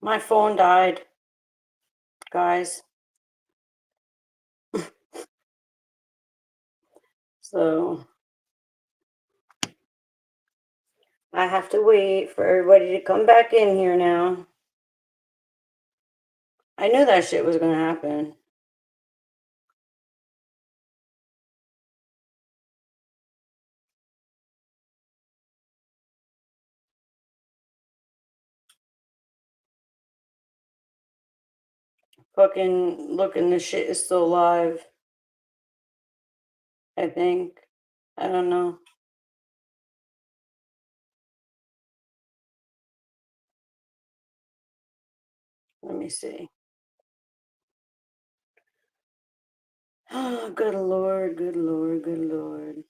My phone died, guys. So I have to wait for everybody to come back in here now. I knew that shit was gonna happen. Fucking looking, this shit is still live, I think. I don't know. Let me see. Oh, good lord, good lord, good lord.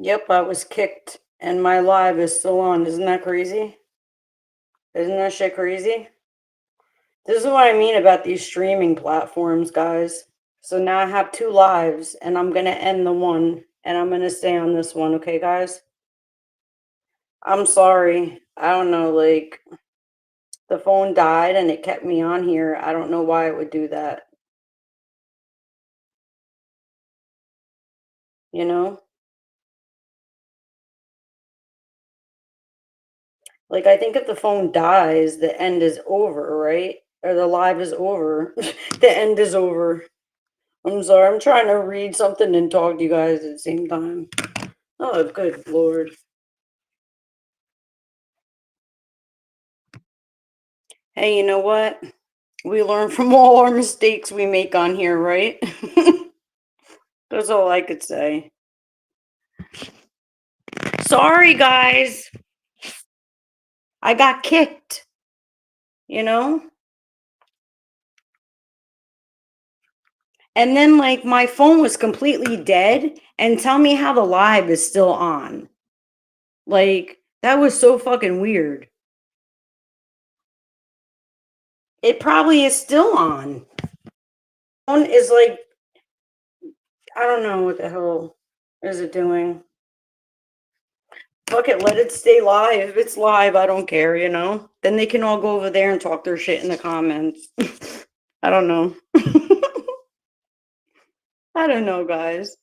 Yep, I was kicked and my live is still on. Isn't that crazy? Isn't that shit crazy? This is what I mean about these streaming platforms, guys. So now I have two lives and I'm going to end the one and I'm going to stay on this one, okay, guys? I'm sorry. I don't know, like the phone died and it kept me on here. I don't know why it would do that. You know? Like I think if the phone dies, the end is over, right? Or the live is over. The end is over. I'm sorry. I'm trying to read something and talk to you guys at the same time. Oh, good lord. Hey, you know what? We learn from all our mistakes we make on here, right? That's all I could say. Sorry, guys. I got kicked, you know? And then, like, my phone was completely dead. And tell me how the live is still on. Like, that was so fucking weird. It probably is still on. Phone is like, I don't know what the hell is it doing. Fuck it, let it stay live. If it's live, I don't care, you know? Then they can all go over there and talk their shit in the comments. I don't know. I don't know, guys.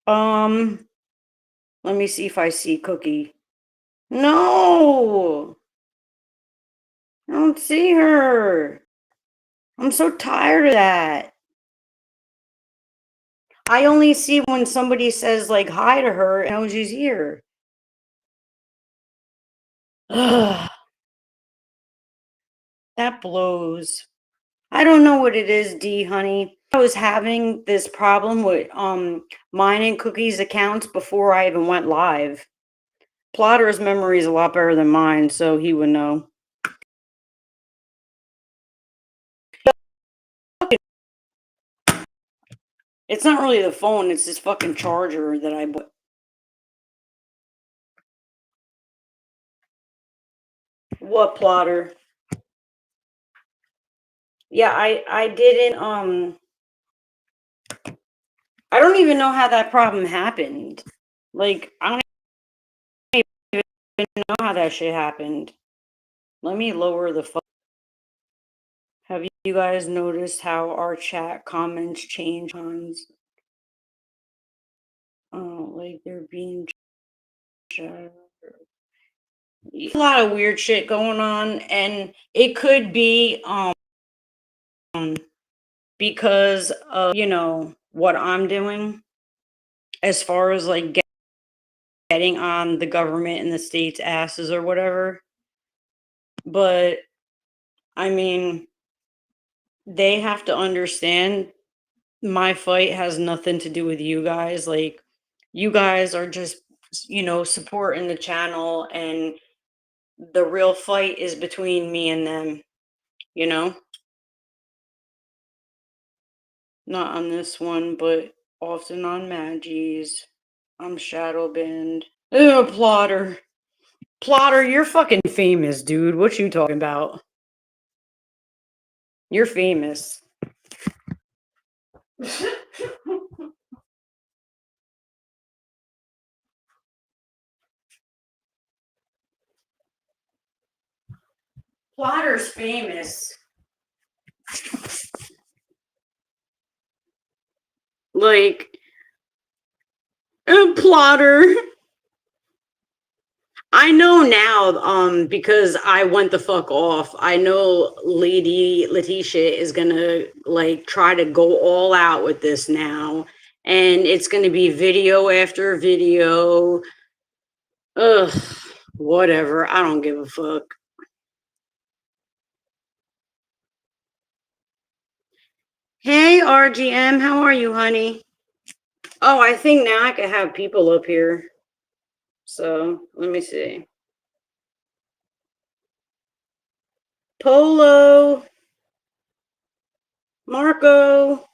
Let me see if I see Cookie. No! I don't see her. I'm so tired of that. I only see when somebody says, like, hi to her and knows she's here. Ugh, that blows. I don't know what it is, D, honey. I was having this problem with mine and Cookie's accounts before I even went live. Plotter's memory is a lot better than mine, so he would know. It's not really the phone, it's this fucking charger that I bought. What Plotter? Yeah, I didn't I don't even know how that problem happened. Like, I don't even know how that shit happened. Let me lower the phone. Have you guys noticed how our chat comments change on? Oh, like they're being a lot of weird shit going on, and it could be because of, you know, what I'm doing as far as like getting on the government and the state's asses or whatever. But I mean, they have to understand my fight has nothing to do with you guys. Like, you guys are just, you know, supporting the channel, and the real fight is between me and them, you know? Not on this one, but Often on Maggies. I'm shadow banned. Ew, Plotter. Plotter, you're fucking famous, dude. What you talking about? You're famous. Plotter's famous. Like, Plotter. I know now, because I went the fuck off. I know Lady Letitia is gonna like try to go all out with this now, and it's gonna be video after video. Ugh, whatever. I don't give a fuck. Hey, RGM, how are you, honey? Oh, I think now I can have people up here. So let me see. Polo, Marco.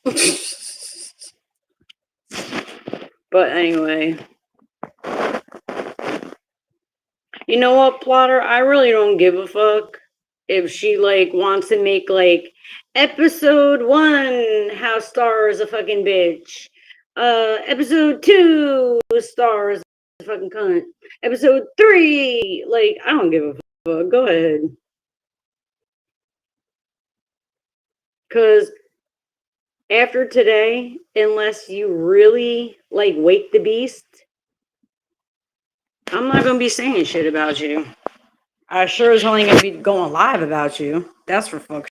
But anyway, you know what, Plotter? I really don't give a fuck if she like wants to make like episode 1 how Starr is a fucking bitch. Episode 2 Starr is a fucking cunt. Episode 3, like I don't give a fuck. Go ahead. Cause after today, unless you really like wake the beast, I'm not gonna be saying shit about you. I sure as only gonna be going live about you. That's for fuck's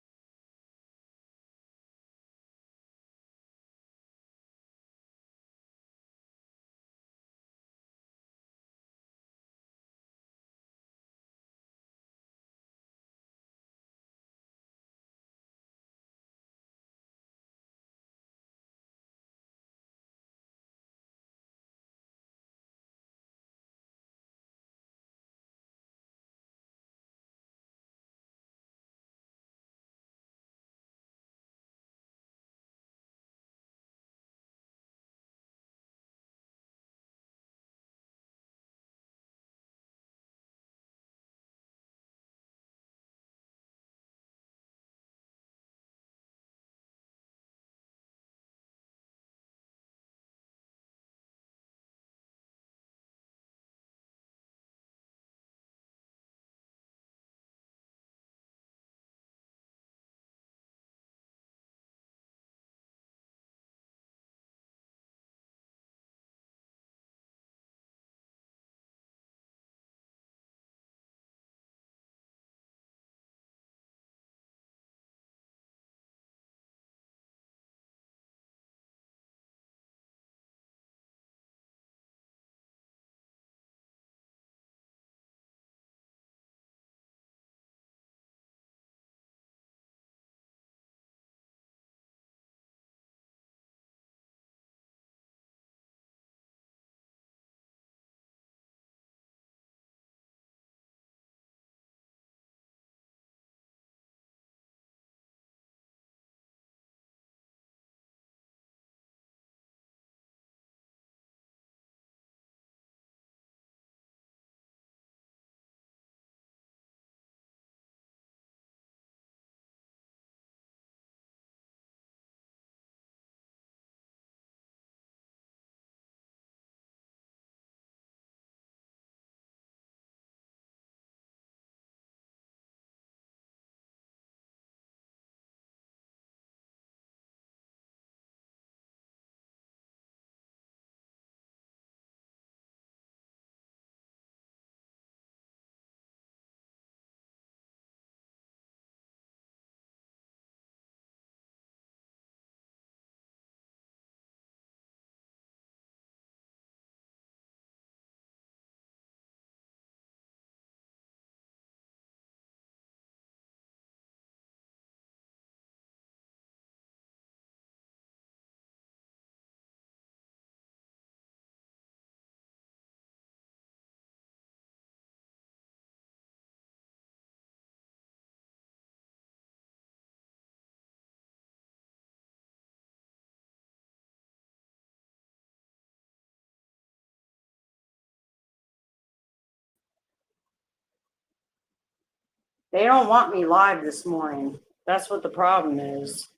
They don't want me live this morning. That's what the problem is.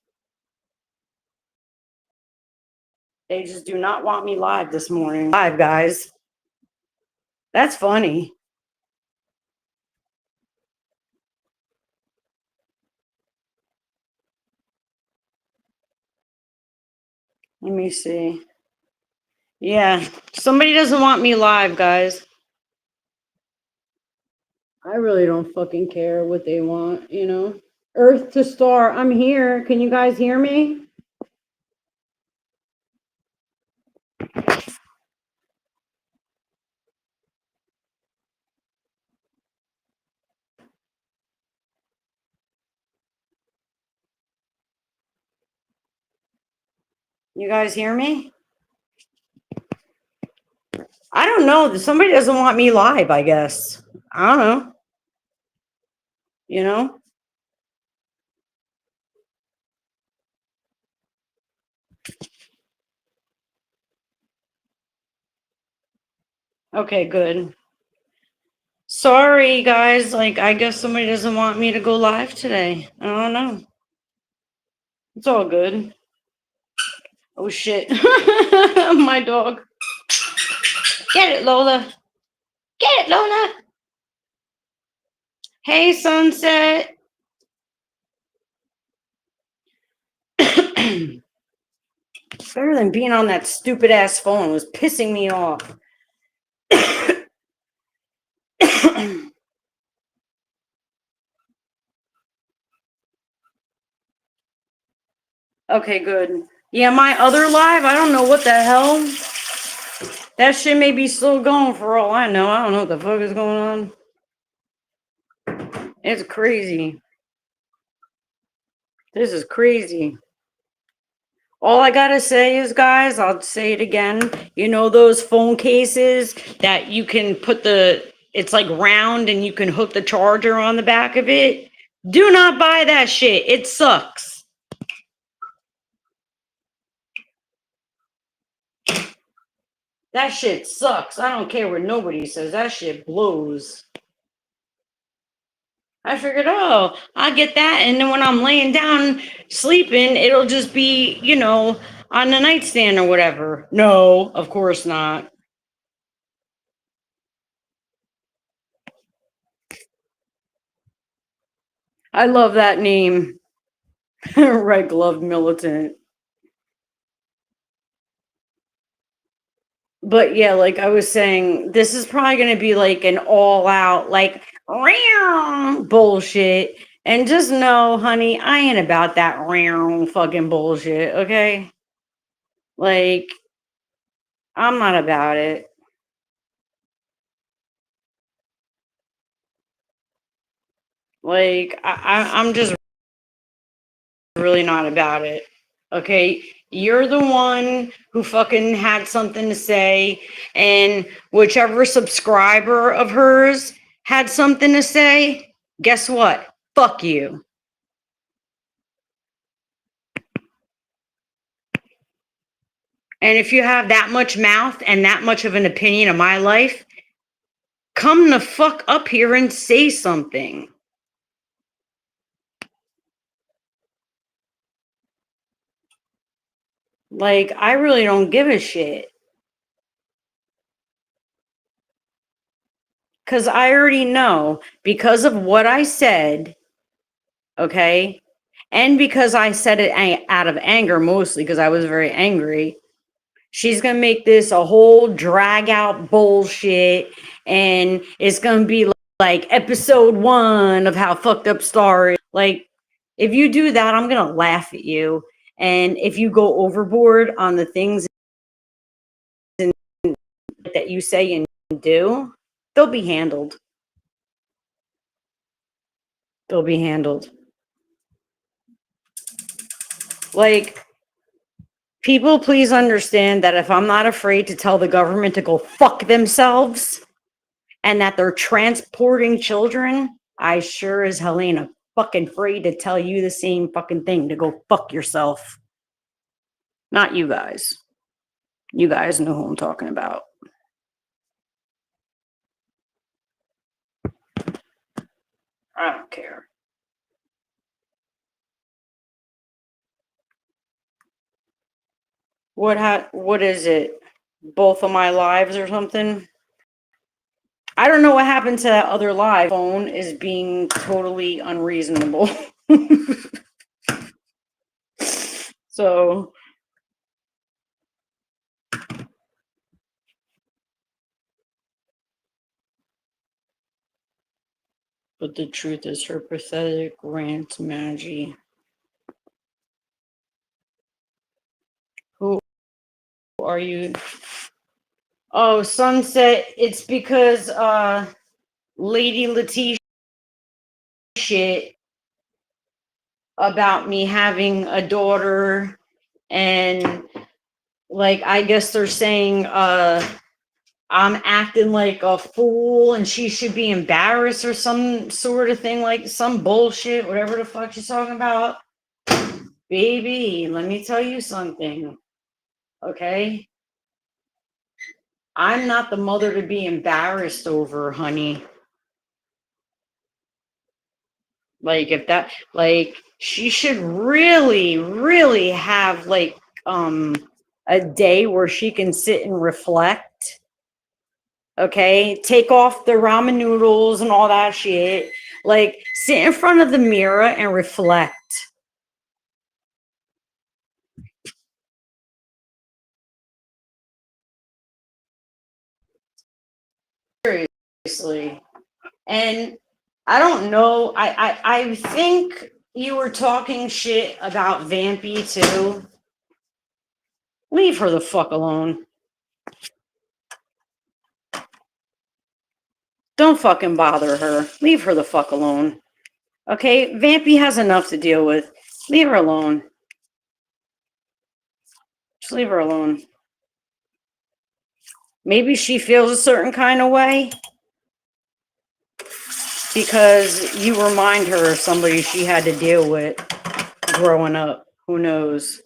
They just do not want me live this morning. Live, guys. That's funny. Let me see. Yeah, somebody doesn't want me live, guys. I really don't fucking care what they want, you know? Earth to Star, I'm here. Can you guys hear me? You guys hear me? I don't know. Somebody doesn't want me live, I guess. I don't know. You know? Okay, good. Sorry, guys. Like, I guess somebody doesn't want me to go live today. I don't know. It's all good. Oh, shit. My dog. Get it, Lola. Get it, Lola. Hey, Sunset. Better than being on that stupid ass phone. It was pissing me off. Okay, good. Yeah, my other live, I don't know what the hell. That shit may be still going for all I know. I don't know what the fuck is going on. It's crazy. This is crazy. All I gotta say is, guys, I'll say it again. You know those phone cases that you can put it's like round and you can hook the charger on the back of it? Do not buy that shit. It sucks. That shit sucks. I don't care what nobody says. That shit blows. I figured, oh, I'll get that. And then when I'm laying down sleeping, it'll just be, on the nightstand or whatever. No, of course not. I love that name. Red Glove Militant. But yeah, like I was saying, this is probably going to be like an all out, like, bullshit. And just know, honey, I ain't about that fucking bullshit, okay? Like, I'm not about it. Like, I'm just really not about it. Okay, you're the one who fucking had something to say, and whichever subscriber of hers had something to say, guess what? Fuck you. And if you have that much mouth and that much of an opinion of my life, come the fuck up here and say something. Like, I really don't give a shit. Because I already know, because of what I said, okay, and because I said it out of anger mostly because I was very angry, she's going to make this a whole drag out bullshit, and it's going to be like episode 1 of how fucked up Starr is. Like, if you do that, I'm going to laugh at you. And if you go overboard on the things that you say and do, they'll be handled. They'll be handled. Like, people, please understand that if I'm not afraid to tell the government to go fuck themselves and that they're transporting children, I sure as hell ain't fucking afraid to tell you the same fucking thing, to go fuck yourself. Not you guys. You guys know who I'm talking about. I don't care. What is it? Both of my lives or something? I don't know what happened to that other live. Phone is being totally unreasonable. So, but the truth is her pathetic rant, Maggie. Who are you? Oh, Sunset, it's because Lady Letitia shit about me having a daughter, and like I guess they're saying I'm acting like a fool and she should be embarrassed or some sort of thing, like some bullshit, whatever the fuck she's talking about. Baby, let me tell you something, okay? I'm not the mother to be embarrassed over, honey. Like if that, like she should really, really have like a day where she can sit and reflect. Okay, take off the ramen noodles and all that shit. Like sit in front of the mirror and reflect. Seriously. And I don't know. I think you were talking shit about Vampy too. Leave her the fuck alone. Don't fucking bother her. Leave her the fuck alone. Okay? Vampy has enough to deal with. Leave her alone. Just leave her alone. Maybe she feels a certain kind of way because you remind her of somebody she had to deal with growing up. Who knows?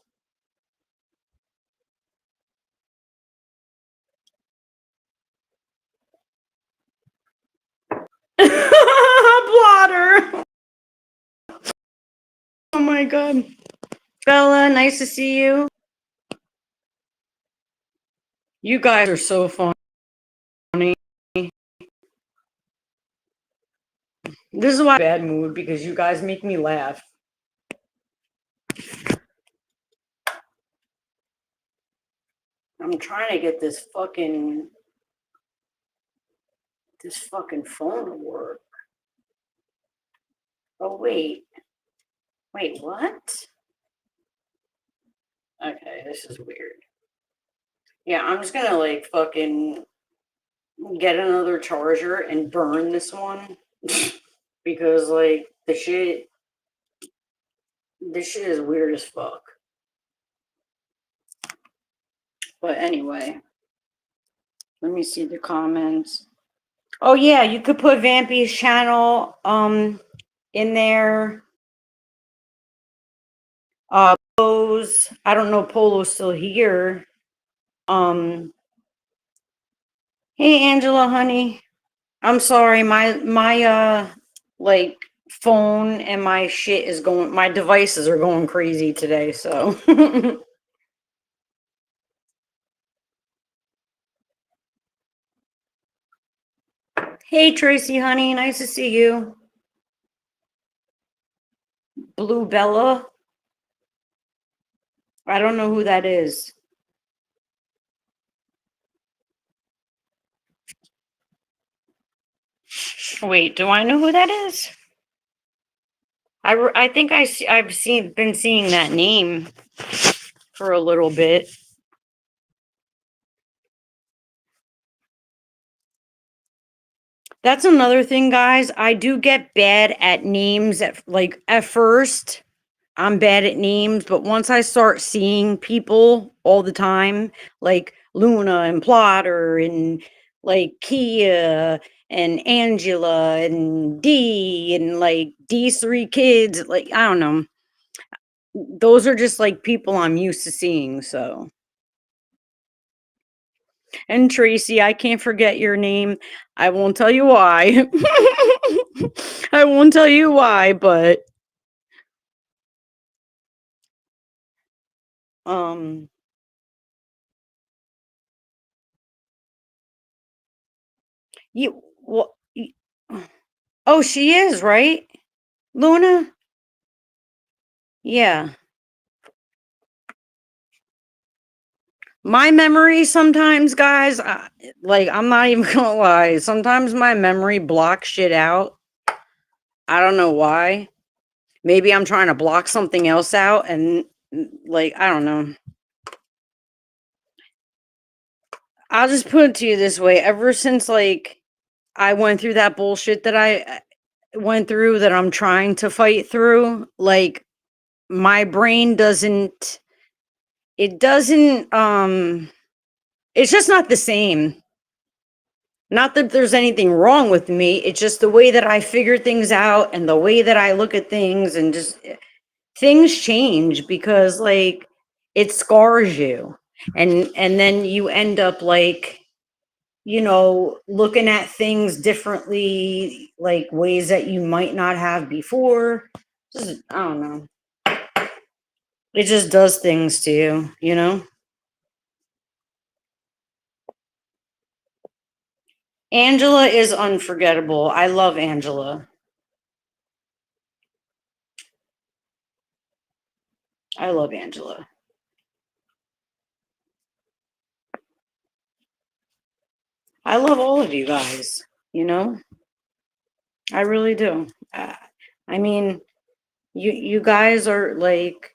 Blotter. Oh my god. Bella, nice to see you. You guys are so funny. This is why I'm in a bad mood, because you guys make me laugh. I'm trying to get this fucking phone to work. Oh wait. Wait, what? Okay, this is weird. Yeah, I'm just gonna like fucking get another charger and burn this one because like this shit is weird as fuck. But anyway, let me see the comments. Oh yeah, you could put Vampy's channel in there. Polo's, I don't know if Polo's still here. Hey Angela, honey. I'm sorry, my like phone and my shit is going, my devices are going crazy today, so hey Tracy, honey, nice to see you. Blue Bella. I don't know who that is. Wait, do I know who that is? I think I've been seeing that name for a little bit. That's another thing, guys. I do get bad at names at first. I'm bad at names, but once I start seeing people all the time, like Luna and Plotter and like Kia and Angela and D and like D's three kids, like I don't know. Those are just like people I'm used to seeing, so. And Tracy, I can't forget your name. I won't tell you why. I won't tell you why, but um you what oh, she is, right? Luna? Yeah. My memory sometimes, guys, like I'm not even gonna lie, sometimes my memory blocks shit out. I don't know why. Maybe I'm trying to block something else out and like I don't know. I'll just put it to you this way. Ever since like I went through that bullshit that I went through that I'm trying to fight through, like my brain doesn't it doesn't it's just not the same. Not that there's anything wrong with me. It's just the way that I figure things out and the way that I look at things and just things change because like it scars you. And then you end up like looking at things differently, like ways that you might not have before. Just, I don't know. It just does things to you, you know? Angela is unforgettable. I love Angela. I love Angela. I love all of you guys, you know? I really do. I mean, you guys are like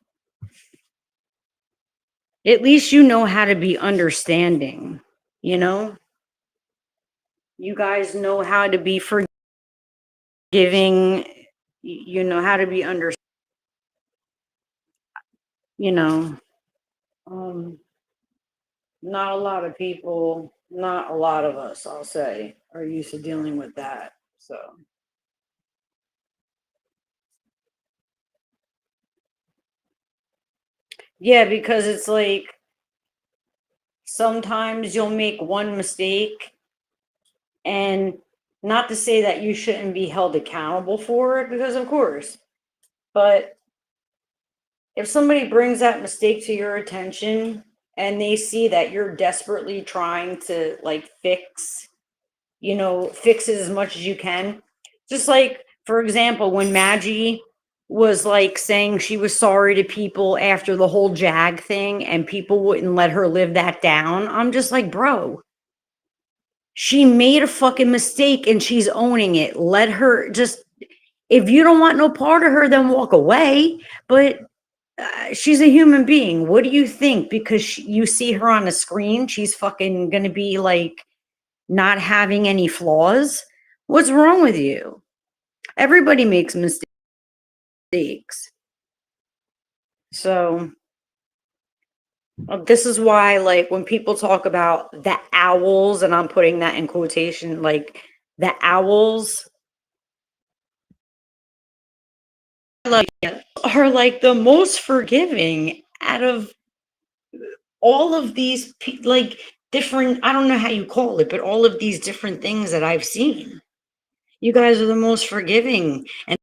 at least you know how to be understanding, you know? You guys know how to be forgiving, you know how to be you know. Um not a lot of people, not a lot of us, I'll say, are used to dealing with that. So, yeah, because it's like sometimes you'll make one mistake and not to say that you shouldn't be held accountable for it because of course, but if somebody brings that mistake to your attention and they see that you're desperately trying to like fix it as much as you can. Just like, for example, when Maggie was like saying she was sorry to people after the whole Jag thing and people wouldn't let her live that down. I'm just like, bro, she made a fucking mistake and she's owning it. Let her just, if you don't want no part of her, then walk away. But she's a human being. What do you think? Because you see her on the screen, she's fucking gonna be like, not having any flaws? What's wrong with you? Everybody makes mistakes. So, this is why, like, when people talk about the owls, and I'm putting that in quotation, like, the owls like, are like the most forgiving out of all of these, like, different, I don't know how you call it, but all of these different things that I've seen. You guys are the most forgiving. And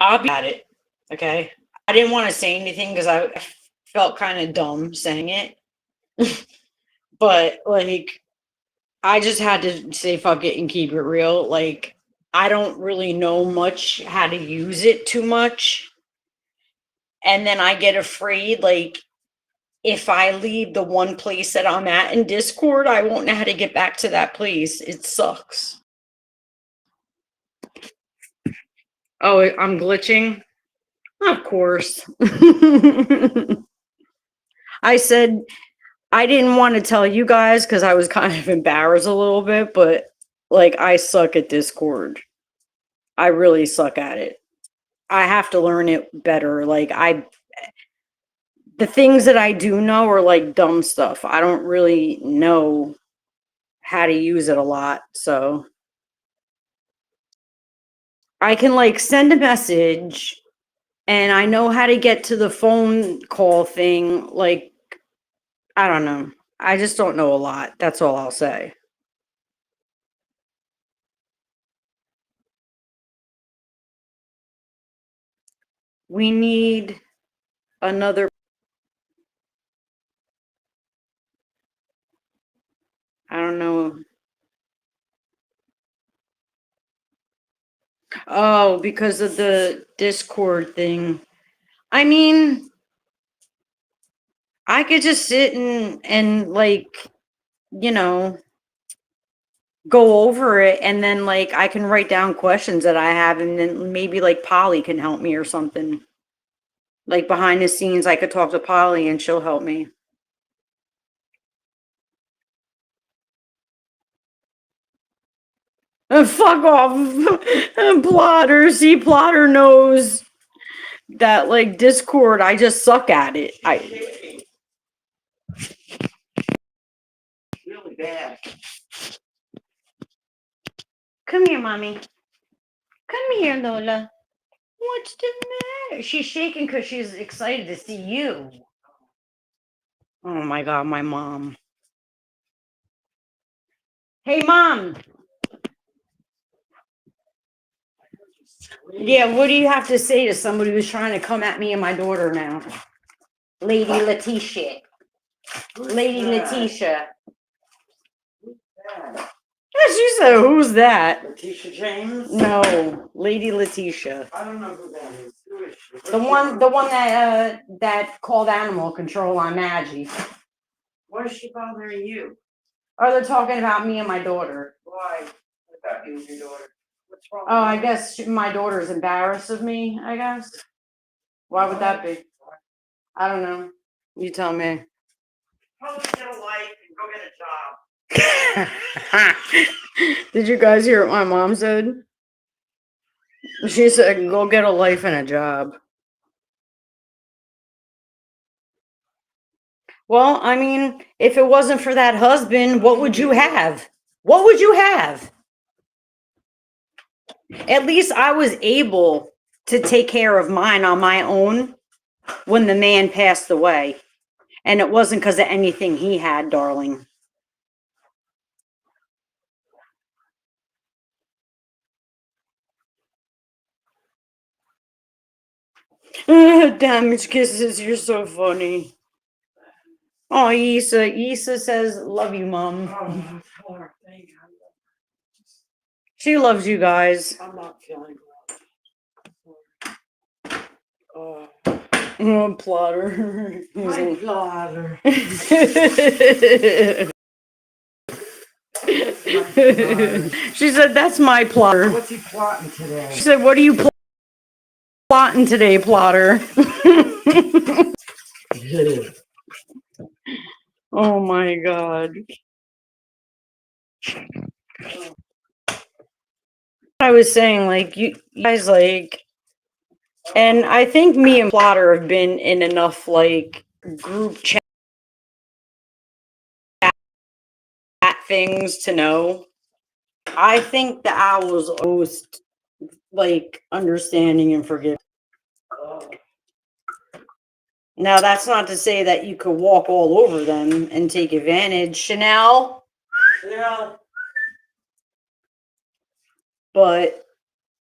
I'll be at it. Okay. I didn't want to say anything because I felt kind of dumb saying it. But like I just had to say fuck it and keep it real. Like I don't really know much how to use it too much. And then I get afraid like if I leave the one place that I'm at in Discord, I won't know how to get back to that place. It sucks. Oh, I'm glitching? Of course. I said I didn't want to tell you guys because I was kind of embarrassed a little bit, but like I suck at Discord. I really suck at it. I have to learn it better. The things that I do know are like dumb stuff. I don't really know how to use it a lot. So I can like send a message and I know how to get to the phone call thing. Like, I don't know. I just don't know a lot. That's all I'll say. We need another. I don't know. Oh, because of the Discord thing. I mean, I could just sit and like, you know, go over it and then like I can write down questions that I have and then maybe like Polly can help me or something. Like behind the scenes I could talk to Polly and she'll help me. Fuck off. Plotter. See, Plotter knows that like Discord, I just suck at it. I really bad. Come here, mommy. Come here, Lola. What's the matter? She's shaking because she's excited to see you. Oh my god, my mom. Hey, mom. Yeah, what do you have to say to somebody who's trying to come at me and my daughter now? Lady Letitia. Lady Letitia. She said, who's that? Letitia James? No, Lady Letitia. I don't know who that is. Who is she? The one that called animal control on Maggie. Why is she bothering you? Or they're talking about me and my daughter. Why? About you and your daughter. What's wrong? Oh, I guess my daughter's embarrassed of me, I guess. Why would that be? I don't know. You tell me. Probably get a life and go get a job. Did you guys hear what my mom said? She said, go get a life and a job. Well, I mean, if it wasn't for that husband, what would you have? What would you have? At least I was able to take care of mine on my own when the man passed away. And it wasn't because of anything he had, darling. Damage kisses, you're so funny. Oh, Issa. Issa says, love you, Mom. Oh, thank you. She loves you guys. I'm not feeling well. Oh, Plotter. My Plotter. She said, that's my Plotter. What's he plotting today? She said, what are you plotting today, Plotter? Oh my god. I was saying, like, you guys, like, and I think me and Plotter have been in enough, like, group chat things to know. I think the owl is most, like, understanding and forgiving. Now, that's not to say that you could walk all over them and take advantage, Chanel. Yeah. But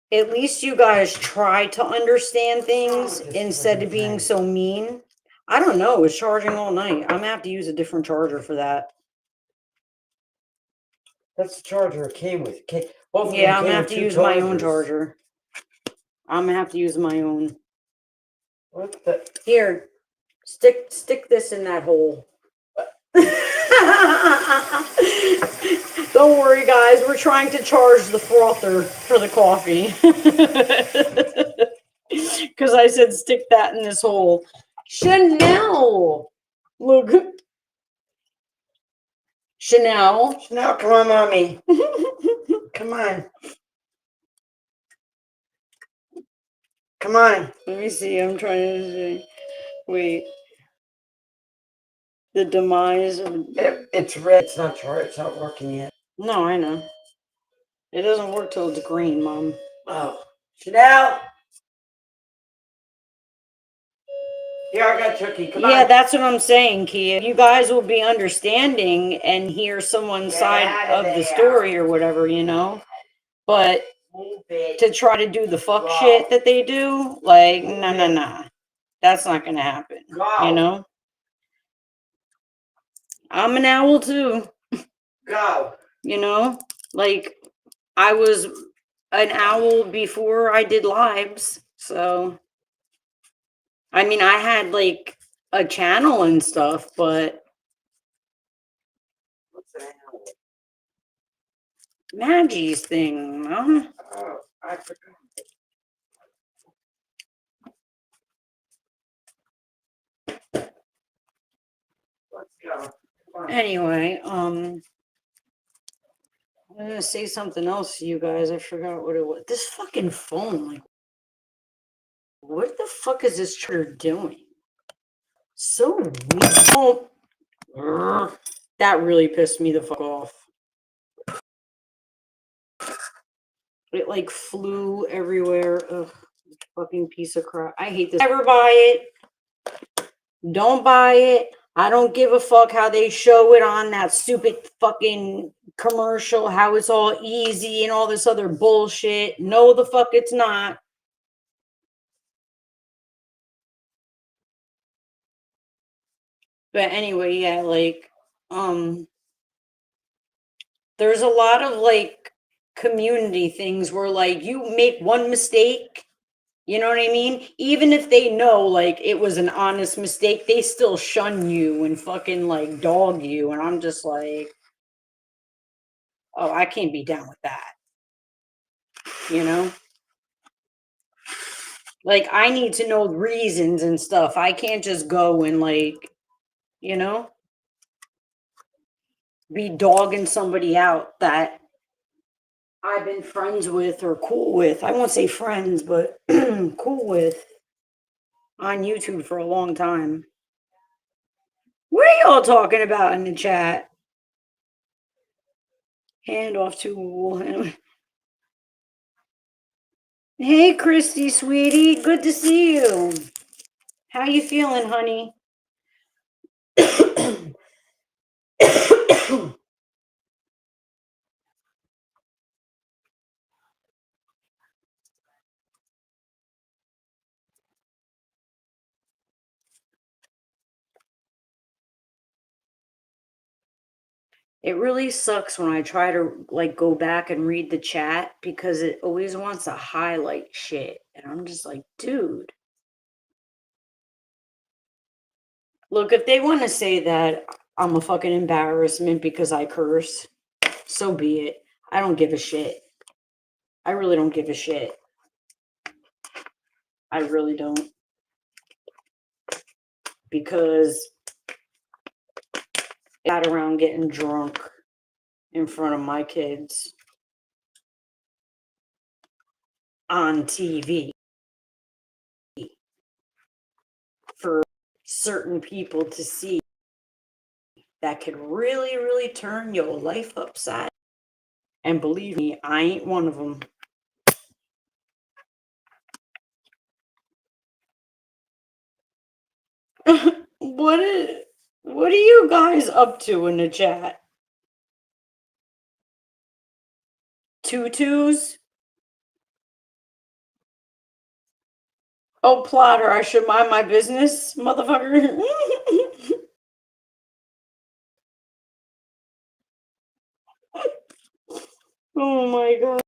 at least you guys try to understand things instead of being so mean. I don't know. It's charging all night. I'm gonna have to use a different charger for that. That's the charger it came with. Yeah, I'm gonna have to use my own charger. I'm gonna have to use my own. What the? Here, stick this in that hole. Don't worry, guys. We're trying to charge the frother for the coffee. Because I said stick that in this hole. Chanel! Look. Chanel. Chanel, come on, mommy. Come on. Come on. Let me see. I'm trying to see. Wait. The demise of. It's red. It's not charged. It's not working yet. No, I know. It doesn't work till it's green, Mom. Oh. Chanel. Here, I got Chucky. Come Yeah, on. that's what I'm saying, Kia. You guys will be understanding and hear someone's Get side out of of the there. story or whatever, you know? But Move it. to try to do the fuck Go. shit that they do, like, Move no, it. no, no. That's not gonna happen. Go. You know? I'm an owl too. Go. You know? Like, I was an owl before I did lives. So, I mean, I had like a channel and stuff, but What's that? Maggie's thing, huh? Oh, I forgot. Let's go. Come on. Anyway, I'm gonna say something else to you guys. I forgot what it was. This fucking phone, like, what the fuck is this charger doing? So weird. Oh, that really pissed me the fuck off. It like flew everywhere. Ugh, fucking piece of crap. I hate this. Never buy it. Don't buy it. I don't give a fuck how they show it on that stupid fucking commercial, how it's all easy and all this other bullshit. No, the fuck it's not. But anyway, yeah, like, there's a lot of like community things where like you make one mistake, you know what I mean? Even if they know like it was an honest mistake, they still shun you and fucking like dog you. And I'm just like, oh, I can't be down with that, you know? Like, I need to know reasons and stuff. I can't just go and like, you know, be dogging somebody out that I've been friends with or cool with. I won't say friends, but cool with on YouTube for a long time. What are y'all talking about in the chat? Hand off to Hey Christy, sweetie, good to see you. How you feeling, honey? It really sucks when I try to like go back and read the chat because it always wants to highlight shit. And I'm just like, dude. Look, if they want to say that I'm a fucking embarrassment because I curse, so be it. I don't give a shit. I really don't give a shit. I really don't. Because I got around getting drunk in front of my kids on TV for certain people to see that could really, really turn your life upside. And believe me, I ain't one of them. What are you guys up to in the chat? Tutus? Oh, plotter, I should mind my business, motherfucker. Oh my god.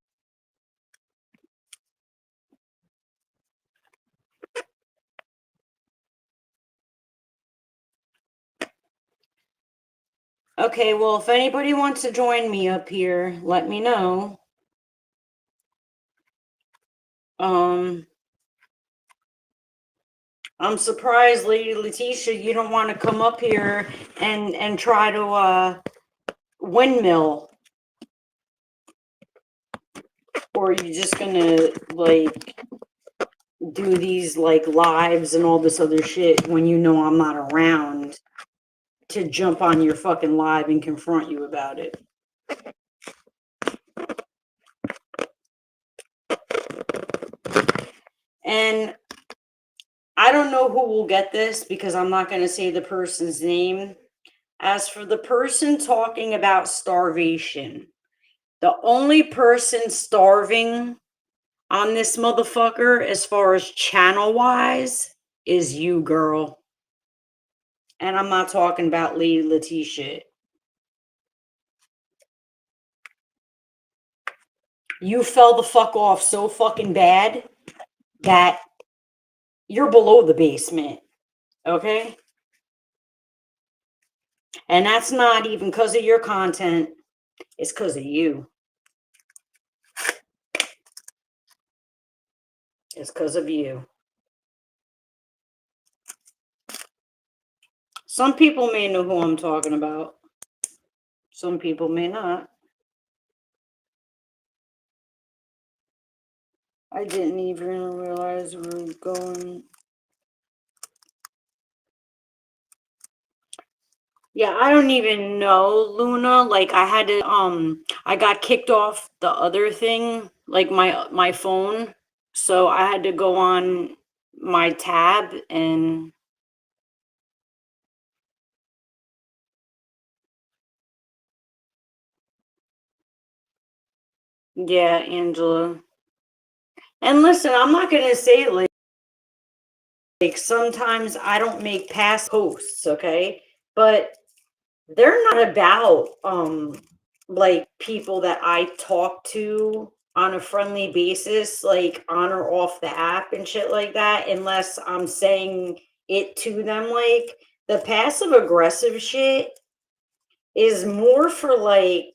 Okay, well, if anybody wants to join me up here, let me know. I'm surprised, Lady Letitia, you don't want to come up here and try to windmill, or you just gonna like do these like lives and all this other shit when you know I'm not around to jump on your fucking live and confront you about it. And I don't know who will get this because I'm not going to say the person's name. As for the person talking about starvation, the only person starving on this motherfucker, as far as channel wise, is you, girl. And I'm not talking about Lady Letitia. You fell the fuck off so fucking bad that you're below the basement. Okay? And that's not even because of your content, it's because of you. It's because of you. Some people may know who I'm talking about. Some people may not. I didn't even realize we were going. Yeah, I don't even know, Luna. Like I got kicked off the other thing, like my phone. So I had to go on my tab and yeah, Angela. And listen, I'm not gonna say like sometimes I don't make past posts, okay? But they're not about like people that I talk to on a friendly basis, like on or off the app and shit like that, unless I'm saying it to them. Like the passive aggressive shit is more for like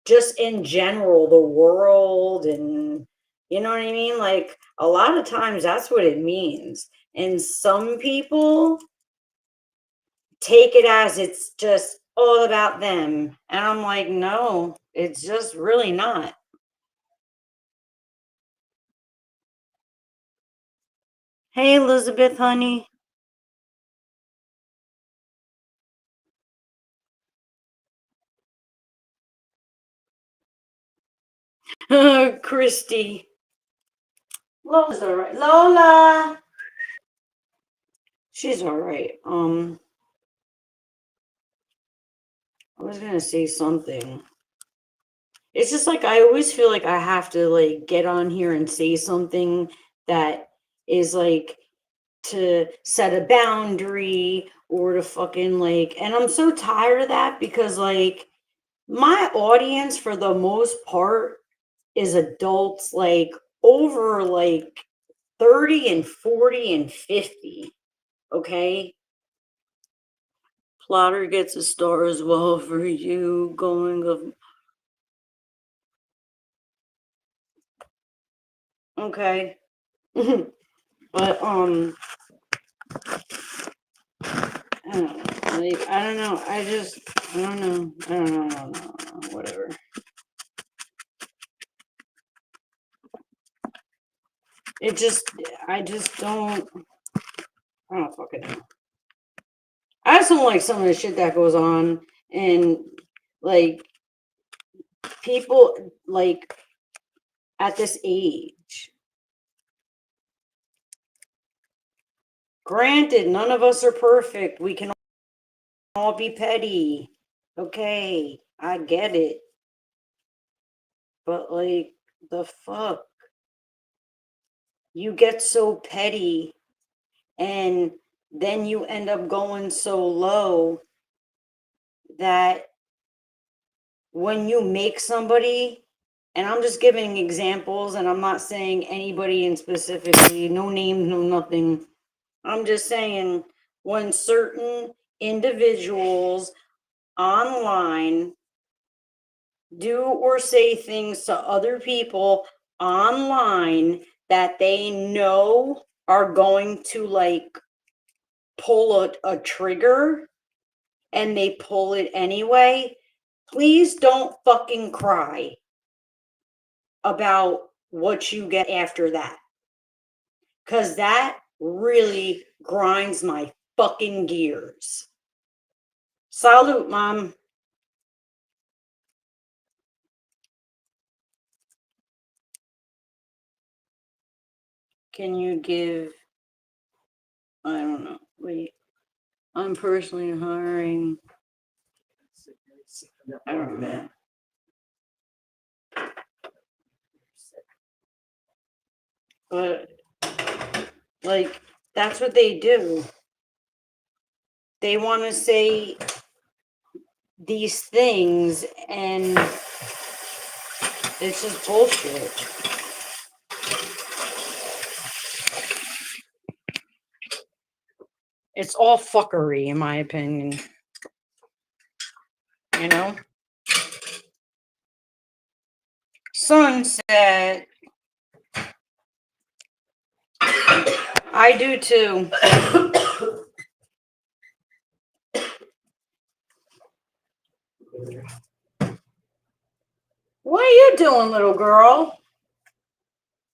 just in general the world, and you know what I mean? Like a lot of times that's what it means. And some people take it as it's just all about them. And I'm like, no, it's just really not. Hey, Elizabeth, honey. Christy. Lola's all right. Lola. She's all right. I was gonna say something. It's just like I always feel like I have to like get on here and say something that is like to set a boundary or to fucking like, and I'm so tired of that because like my audience for the most part is adults like over like 30 and 40 and 50. Okay. Plotter gets a star as well for you going of. Okay. But I don't know. Like I don't know. I don't know. I don't know. I don't know. Whatever. It just I just don't. I don't fucking know. I just don't like some of the shit that goes on, and like people like at this age. Granted, none of us are perfect. We can all be petty. Okay, I get it. But like the fuck, you get so petty, and then you end up going so low that when you make somebody, and I'm just giving examples, and I'm not saying anybody in specifically, no names, no nothing. I'm just saying when certain individuals online do or say things to other people online that they know are going to like pull a trigger, and they pull it anyway, please don't fucking cry about what you get after that. Because that really grinds my fucking gears. Salute, mom. Can you give, I don't know, wait, I'm personally hiring, I don't know. But, like, that's what they do. They want to say these things, and it's just bullshit. It's all fuckery, in my opinion. You know? Sunset. I do too. What are you doing, little girl?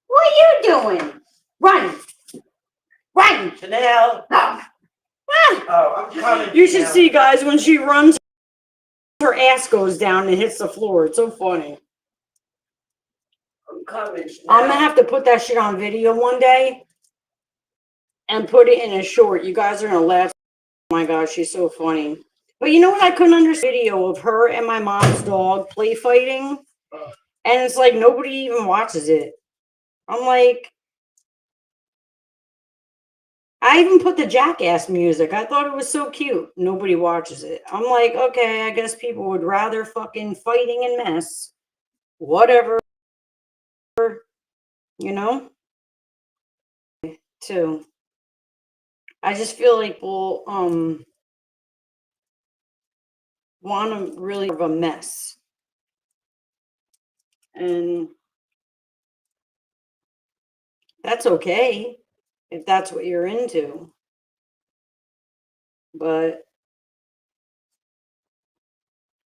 What are you doing? Run! Run! Chanel. Ah! Oh, I'm coming. You should Chanel. see, guys, when she runs, her ass goes down and hits the floor. It's so funny. I'm coming. Chanel. I'm gonna have to put that shit on video one day and put it in a short. You guys are gonna laugh. Oh my gosh, she's so funny. But you know what? I couldn't understand video of her and my mom's dog play fighting, and it's like nobody even watches it. I'm like, I even put the Jackass music. I thought it was so cute. Nobody watches it. I'm like, okay, I guess people would rather fucking fighting and mess. Whatever, you know? Too. I just feel like we'll want to really have a mess. And that's okay if that's what you're into. But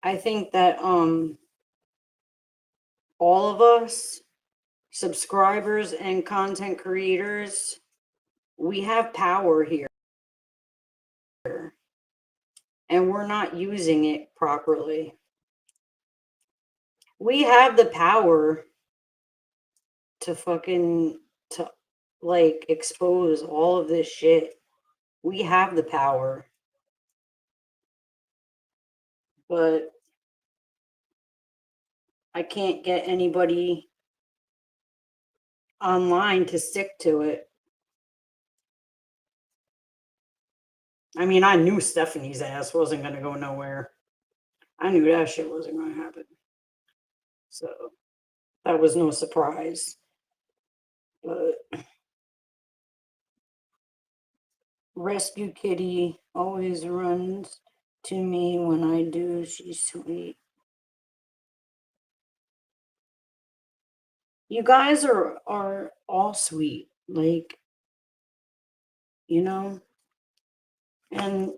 I think that all of us subscribers and content creators, we have power here, and we're not using it properly. We have the power to fucking to like expose all of this shit. We have the power. But I can't get anybody online to stick to it. I mean, I knew Stephanie's ass wasn't going to go nowhere. I knew that shit wasn't going to happen. So that was no surprise. But Rescue Kitty always runs to me when I do. She's sweet. You guys are all sweet. Like, you know? And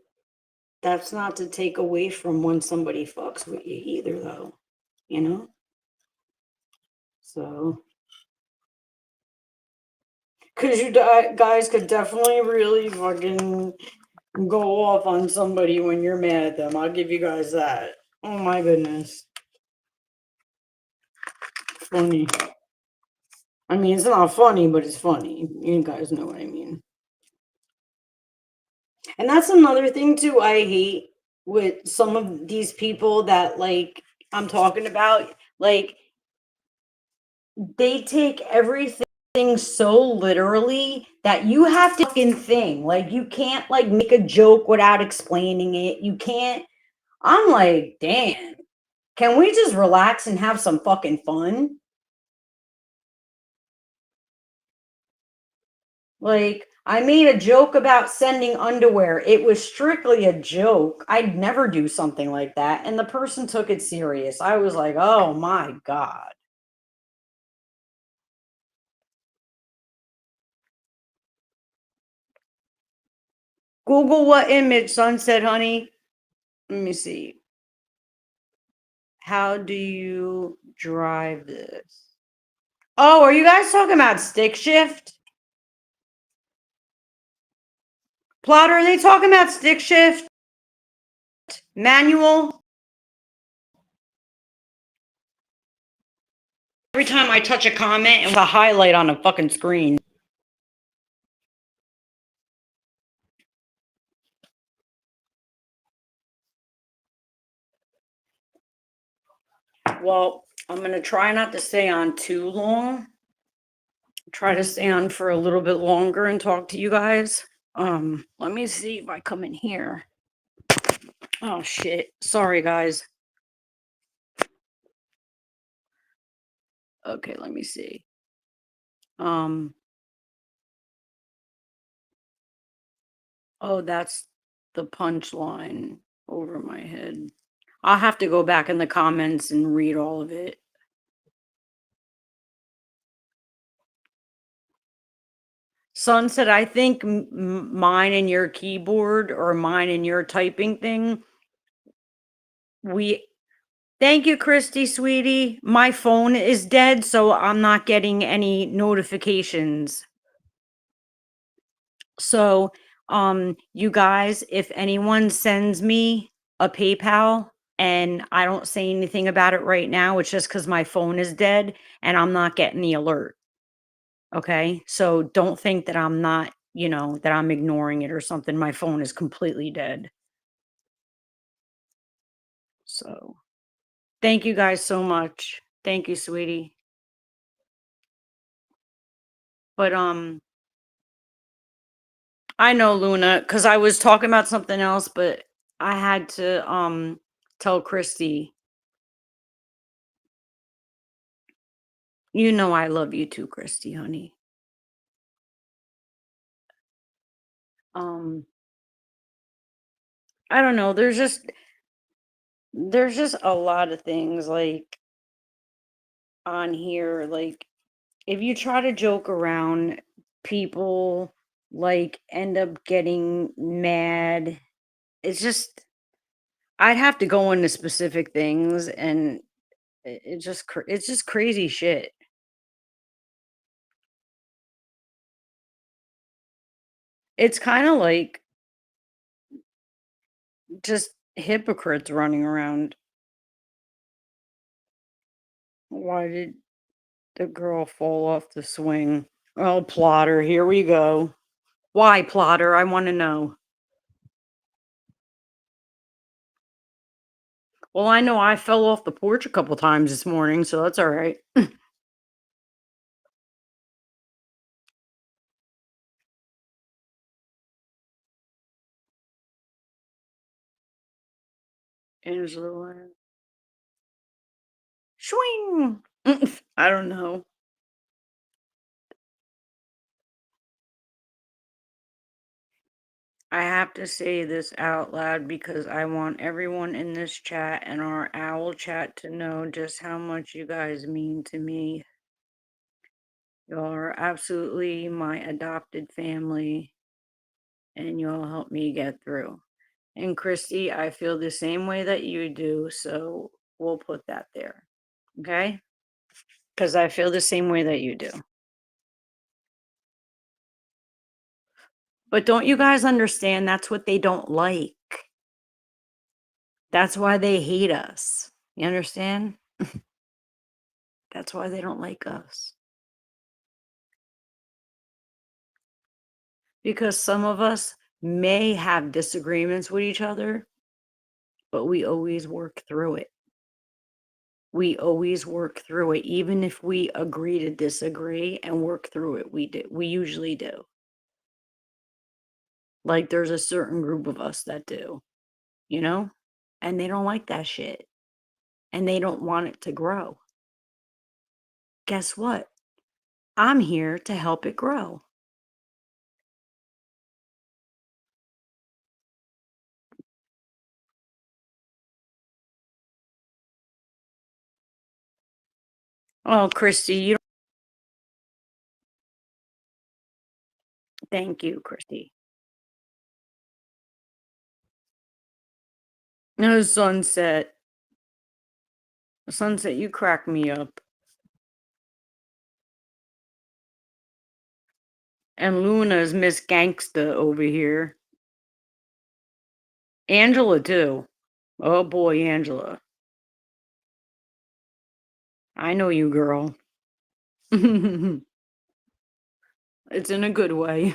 that's not to take away from when somebody fucks with you either, though. You know? So, because you guys could definitely really fucking go off on somebody when you're mad at them. I'll give you guys that. Oh my goodness. Funny. I mean, it's not funny, but it's funny. You guys know what I mean. And that's another thing, too, I hate with some of these people that, like, I'm talking about. Like, they take everything so literally that you have to fucking think. Like, you can't, like, make a joke without explaining it. You can't. I'm like, damn. Can we just relax and have some fucking fun? Like, I made a joke about sending underwear. It was strictly a joke. I'd never do something like that. And the person took it serious. I was like, oh my God. Google what image, Sunset Honey. Let me see. How do you drive this? Oh, are you guys talking about stick shift? Plotter, are they talking about stick shift? Manual? Every time I touch a comment, it was a highlight on a fucking screen. Well, I'm gonna try not to stay on too long. Try to stay on for a little bit longer and talk to you guys. Let me see if I come in here. Oh shit. Sorry guys. Okay, let me see. Um, oh, that's the punchline over my head. I'll have to go back in the comments and read all of it. Sunset, I think mine and your keyboard or mine and your typing thing, we thank you, Christy, sweetie. My phone is dead, so I'm not getting any notifications. So, you guys, if anyone sends me a PayPal and I don't say anything about it right now, it's just because my phone is dead and I'm not getting the alert. Okay. So don't think that I'm not, that I'm ignoring it or something. My phone is completely dead. So thank you guys so much. Thank you, sweetie. But I know, Luna, because I was talking about something else, but I had to tell Christy, you know I love you too, Christy, honey. Um, I don't know, there's just a lot of things like on here, like if you try to joke around, people like end up getting mad. It's just I'd have to go into specific things and it's just crazy shit. It's kind of like just hypocrites running around. Why did the girl fall off the swing? Oh, plotter, here we go. Why, plotter? I want to know. Well, I know I fell off the porch a couple times this morning, so that's all right. Angela. Swing. I don't know. I have to say this out loud because I want everyone in this chat and our owl chat to know just how much you guys mean to me. Y'all are absolutely my adopted family, and y'all help me get through. And Christy, I feel the same way that you do, so we'll put that there. Okay? Because I feel the same way that you do. But don't you guys understand that's what they don't like? That's why they hate us. You understand? That's why they don't like us. Because some of us may have disagreements with each other, but we always work through it. We always work through it. Even if we agree to disagree and work through it, we do. We usually do. Like there's a certain group of us that do, you know? And they don't like that shit. And they don't want it to grow. Guess what? I'm here to help it grow. Oh, Christy, you thank you, Christy. No, Sunset. Sunset, you crack me up. And Luna's Miss Gangsta over here. Angela, too. Oh boy, Angela. I know you, girl. It's in a good way.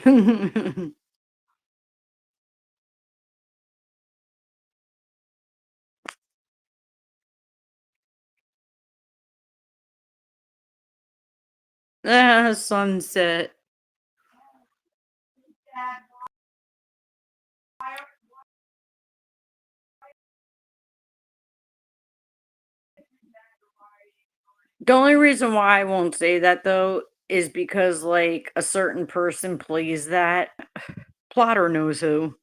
Ah, sunset. The only reason why I won't say that though is because like a certain person plays that. Plotter knows who.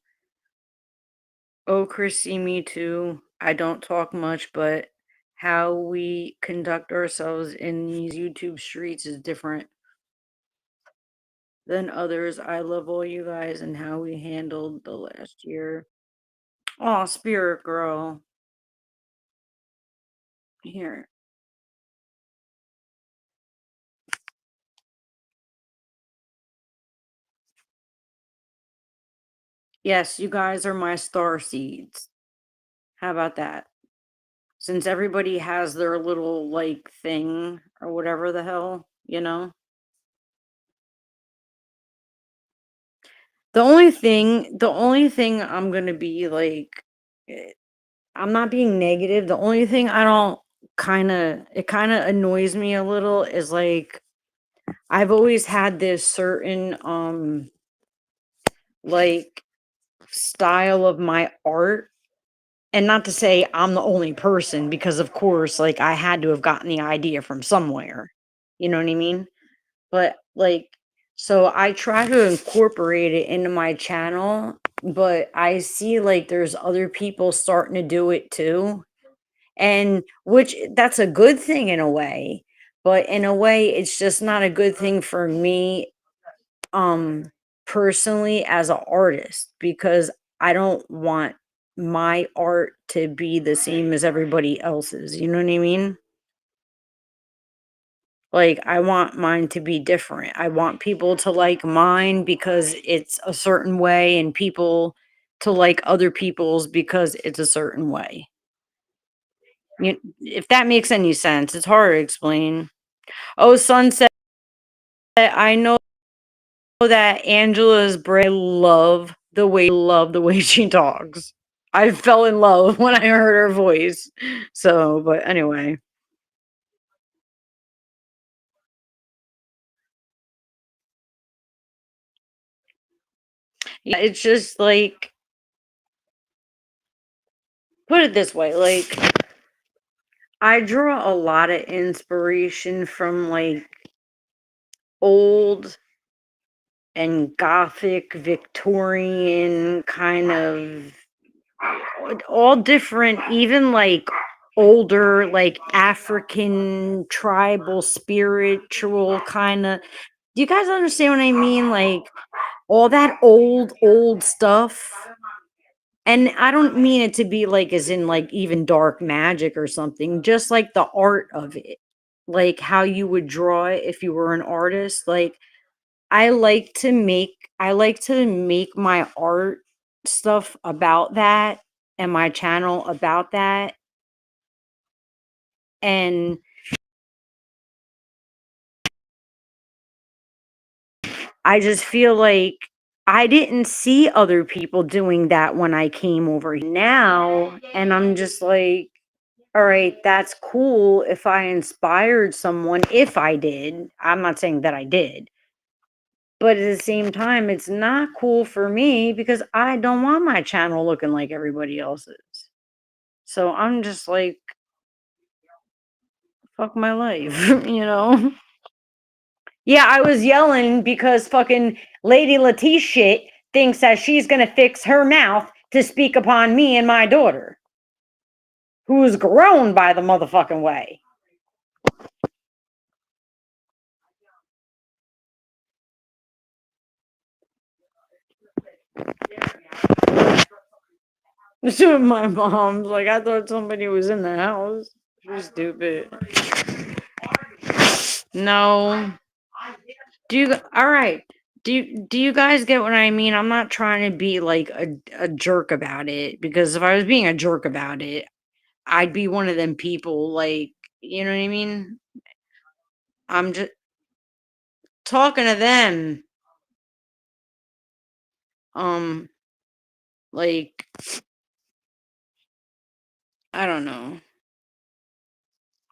Oh, Chrissy, me too. I don't talk much, but how we conduct ourselves in these YouTube streets is different than others. I love all you guys and how we handled the last year. Oh, Spirit Girl. Here. Yes, you guys are my star seeds. How about that? Since everybody has their little like thing or whatever the hell, you know? The only thing I'm gonna be like, eh, I'm not being negative. The only thing I don't kind of annoys me a little is like I've always had this certain like style of my art. And not to say I'm the only person because of course like I had to have gotten the idea from somewhere. You know what I mean? But like so I try to incorporate it into my channel, but I see like there's other people starting to do it too. And which that's a good thing in a way, but in a way it's just not a good thing for me um personally as an artist because I don't want my art to be the same as everybody else's, you know what I mean? Like I want mine to be different. I want people to like mine because it's a certain way and people to like other people's because it's a certain way. If that makes any sense, it's hard to explain. Oh, Sunset, I know that Angela's brave. Love the way she talks. I fell in love when I heard her voice. So, but anyway, yeah, it's just like put it this way, like I draw a lot of inspiration from like old and gothic Victorian kind of all different, even like older, like African tribal spiritual kind of. Do you guys understand what I mean? Like all that old stuff. And I don't mean it to be like as in like even dark magic or something, just like the art of it. Like how you would draw it if you were an artist. Like I like to make my art stuff about that and my channel about that. And I just feel like I didn't see other people doing that when I came over now. And I'm just like, all right, that's cool if I inspired someone, if I did. I'm not saying that I did. But at the same time, it's not cool for me because I don't want my channel looking like everybody else's. So I'm just like, fuck my life, you know? Yeah, I was yelling because fucking Lady Letitia shit thinks that she's gonna fix her mouth to speak upon me and my daughter, who's grown by the motherfucking way. My mom's like, I thought somebody was in the house. She's stupid. No. All right. Do you guys get what I mean? I'm not trying to be like a jerk about it because if I was being a jerk about it, I'd be one of them people like, you know what I mean? I'm just talking to them. Um, like, I don't know.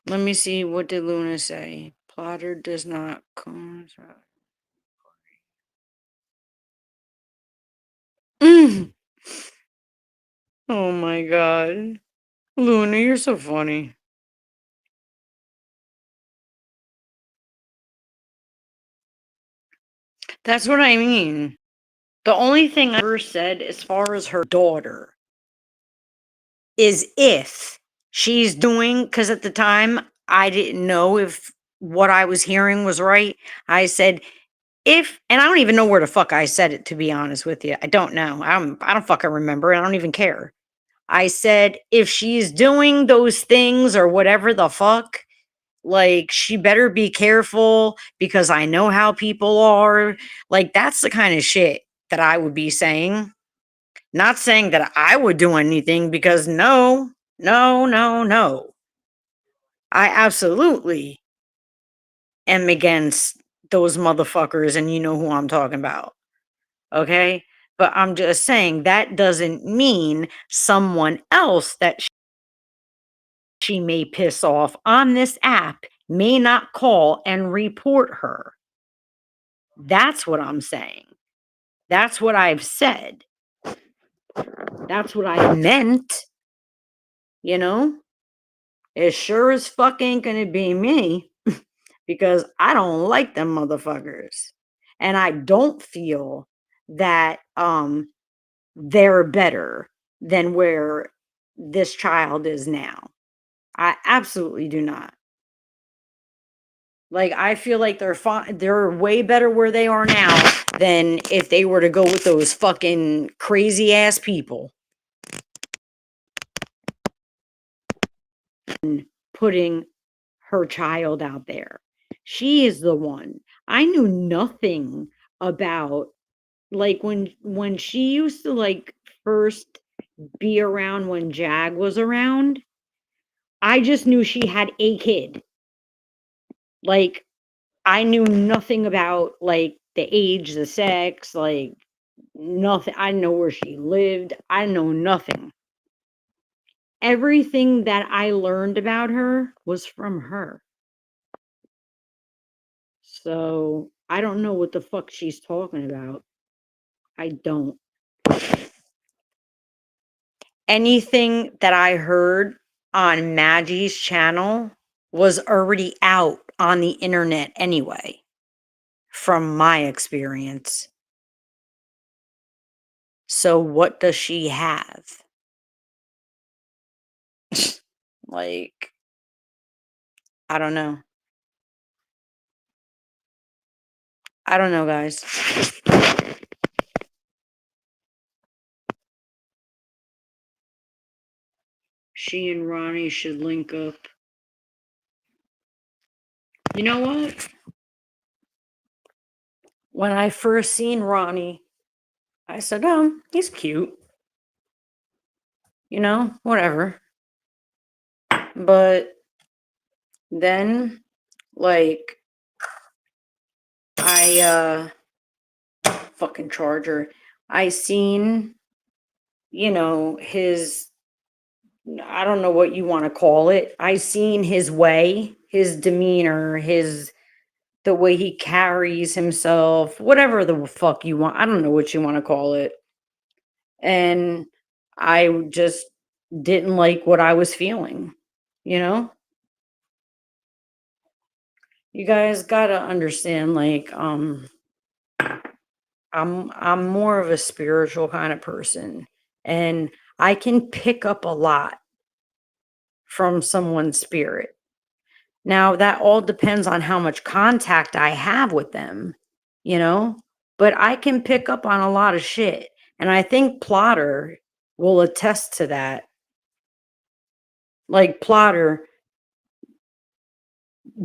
Let me see. What did Luna say? Plotter does not come. Mm. Oh my god. Luna, you're so funny. That's what I mean. The only thing I ever said as far as her daughter is if she's doing, because at the time I didn't know if what I was hearing was right. I said, if, and I don't even know where the fuck I said it, to be honest with you. I don't know. I don't fucking remember. I don't even care. I said, if she's doing those things or whatever the fuck, like, she better be careful because I know how people are. Like, that's the kind of shit that I would be saying. Not saying that I would do anything because no, no, no, no. I absolutely am against those motherfuckers, and you know who I'm talking about. Okay? But I'm just saying that doesn't mean someone else that she may piss off on this app may not call and report her. That's what I'm saying. That's what I've said. That's what I meant. You know? It sure as fuck ain't gonna be me because I don't like them motherfuckers. And I don't feel that they're better than where this child is now. I absolutely do not. Like, I feel like they're way better where they are now than if they were to go with those fucking crazy ass people putting her child out there. She is the one. I knew nothing about, like, when she used to, like, first be around when Jag was around. I just knew she had a kid. Like, I knew nothing about, like, the age, the sex, like, nothing. I know where she lived. I know nothing. Everything that I learned about her was from her. So I don't know what the fuck she's talking about. I don't. Anything that I heard on Maggie's channel was already out on the internet anyway, from my experience. So what does she have? Like, I don't know. I don't know, guys. She and Ronnie should link up. You know what? When I first seen Ronnie, I said, oh, he's cute. You know, whatever. But then, like, I fucking charger. I seen, you know, his, I don't know what you want to call it. I seen his way, his demeanor, the way he carries himself, whatever the fuck you want. I don't know what you want to call it. And I just didn't like what I was feeling, you know? You guys got to understand, like, I'm more of a spiritual kind of person, and I can pick up a lot from someone's spirit. Now, that all depends on how much contact I have with them, you know? But I can pick up on a lot of shit, and I think Plotter will attest to that. Like, Plotter,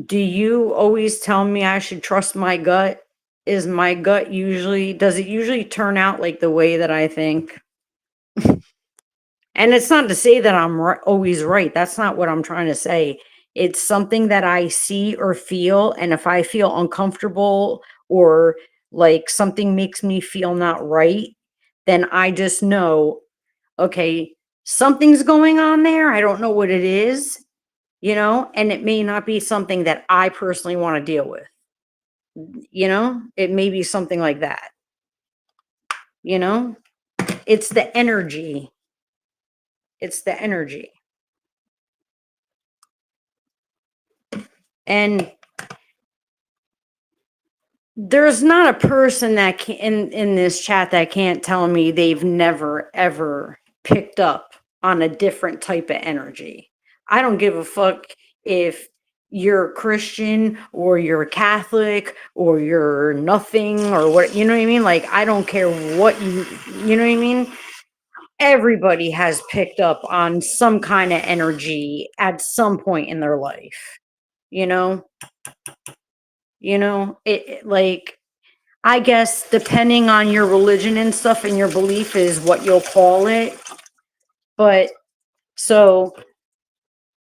do you always tell me I should trust my gut? Is my gut usually, does it usually turn out like the way that I think? And it's not to say that I'm always right. That's not what I'm trying to say. It's something that I see or feel. And if I feel uncomfortable or like something makes me feel not right, then I just know, okay, something's going on there. I don't know what it is, and it may not be something that I personally want to deal with. It may be something like that, you know? It's the energy. It's the energy. And there's not a person that can in this chat that can't tell me they've never ever picked up on a different type of energy. I don't give a fuck if you're Christian or you're Catholic or you're nothing or what, you know what I mean? Like, I don't care what you know what I mean? Everybody has picked up on some kind of energy at some point in their life, you know? Like, I guess depending on your religion and stuff and your belief is what you'll call it. But so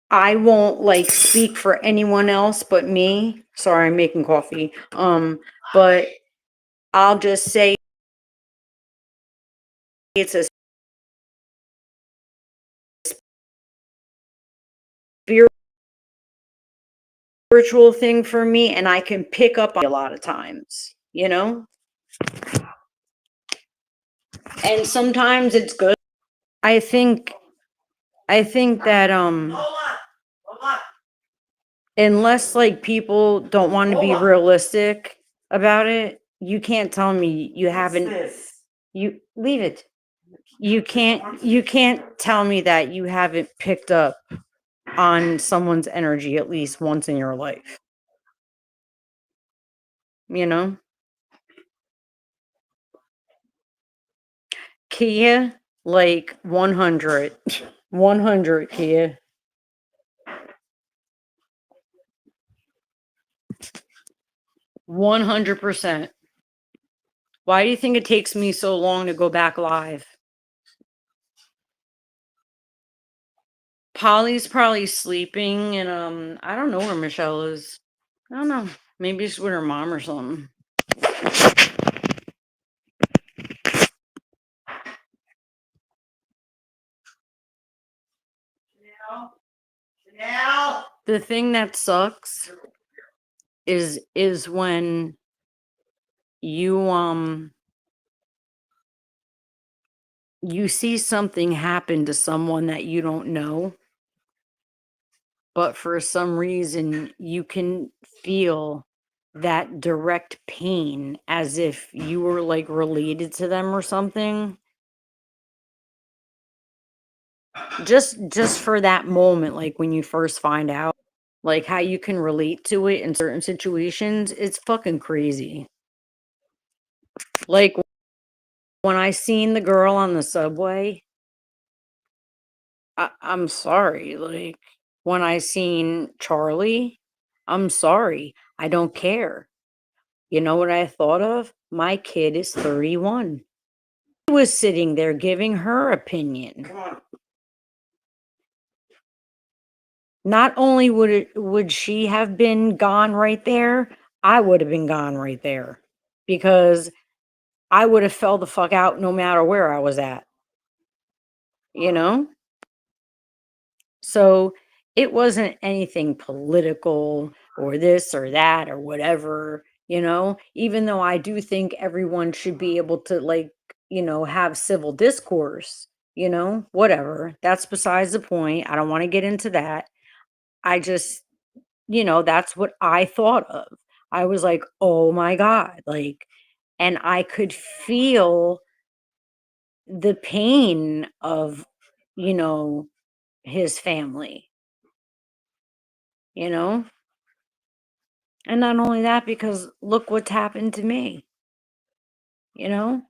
I won't like speak for anyone else but me. Sorry, I'm making coffee. But I'll just say it's a spiritual thing for me, and I can pick up on a lot of times, and sometimes it's good. I think that Hold on. Hold on. unless like people don't want to be realistic about it, you can't tell me you haven't. This. You leave it. You can't tell me that you haven't picked up on someone's energy at least once in your life. You know? Kia, like 100. 100, Kia. 100%. Why do you think it takes me so long to go back live? Polly's probably sleeping, and I don't know where Michelle is. I don't know. Maybe she's with her mom or something. Now. The thing that sucks is when you you see something happen to someone that you don't know, but for some reason you can feel that direct pain as if you were like related to them or something. Just for that moment, like when you first find out, like how you can relate to it in certain situations, it's fucking crazy. Like when I seen the girl on the subway, I'm sorry. Like when I seen Charlie, I'm sorry. I don't care. You know what I thought of? My kid is 31. I was sitting there giving her opinion. Come on. Not only would she have been gone right there, I would have been gone right there because I would have fell the fuck out no matter where I was at. You know? So it wasn't anything political or this or that or whatever, even though I do think everyone should be able to like, have civil discourse, whatever. That's besides the point. I don't want to get into that. I just, that's what I thought of. I was like, oh my God. Like, and I could feel the pain of, his family, you know? And not only that, because look what's happened to me, you know?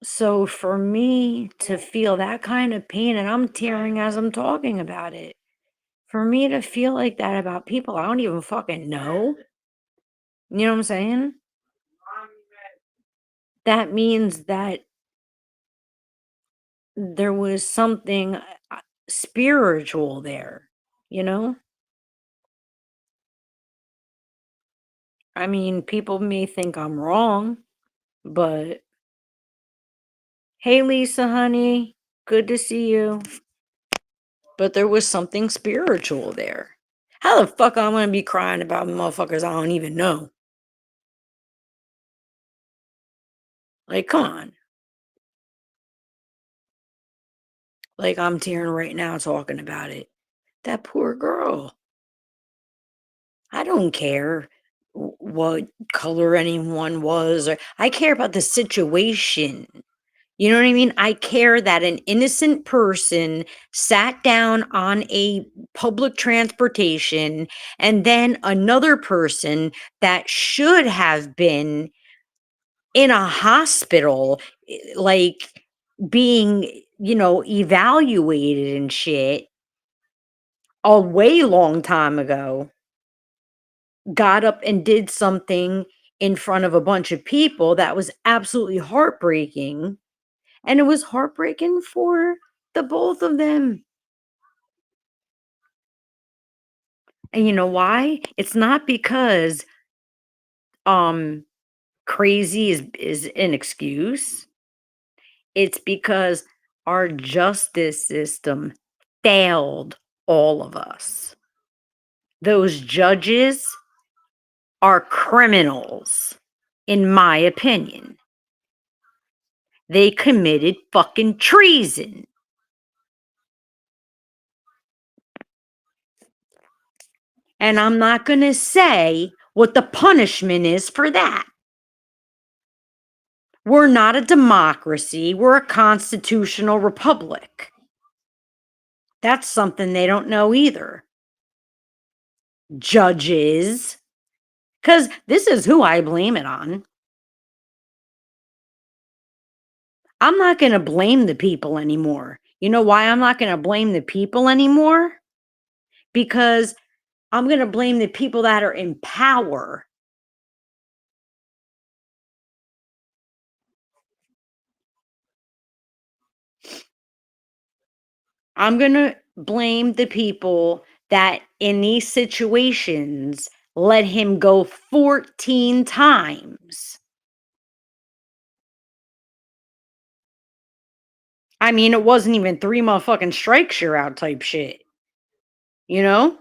So for me to feel that kind of pain, and I'm tearing as I'm talking about it, for me to feel like that about people I don't even fucking know, you know what I'm saying? That means that there was something spiritual there, you know? I mean, people may think I'm wrong, but hey, Lisa, honey, good to see you. But there was something spiritual there. How the fuck I'm gonna be crying about motherfuckers I don't even know? Like, come on. Like, I'm tearing right now talking about it. That poor girl. I don't care what color anyone was, or I care about the situation. You know what I mean? I care that an innocent person sat down on a public transportation and then another person that should have been in a hospital, like being, evaluated and shit a way long time ago, got up and did something in front of a bunch of people that was absolutely heartbreaking. And it was heartbreaking for the both of them. And you know why? It's not because um crazy is an excuse. It's because our justice system failed all of us. Those judges are criminals, in my opinion. They committed fucking treason. And I'm not going to say what the punishment is for that. We're not a democracy. We're a constitutional republic. That's something they don't know either. Judges. Because this is who I blame it on. I'm not going to blame the people anymore. You know why I'm not going to blame the people anymore? Because I'm going to blame the people that are in power. I'm going to blame the people that in these situations let him go 14 times. I mean, it wasn't even 3 motherfucking strikes you're out type shit. You know?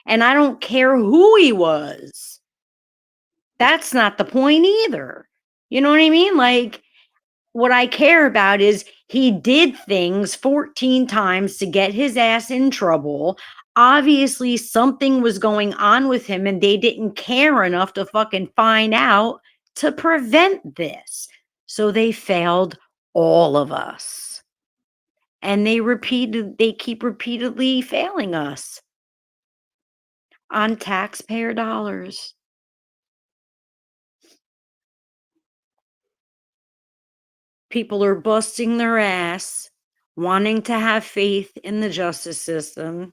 And I don't care who he was. That's not the point either. You know what I mean? Like, what I care about is he did things 14 times to get his ass in trouble. Obviously, something was going on with him and they didn't care enough to fucking find out to prevent this. So they failed all of us. And they keep repeatedly failing us on taxpayer dollars. People are busting their ass, wanting to have faith in the justice system,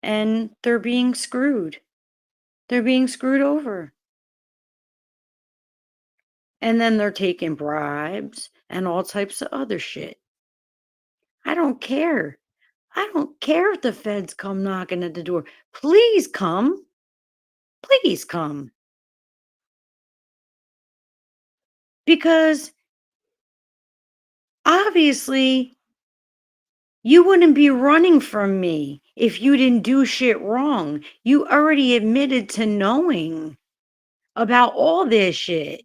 and they're being screwed. They're being screwed over. And then they're taking bribes and all types of other shit. I don't care. I don't care if the feds come knocking at the door. Please come. Please come. Because obviously, you wouldn't be running from me if you didn't do shit wrong. You already admitted to knowing about all this shit.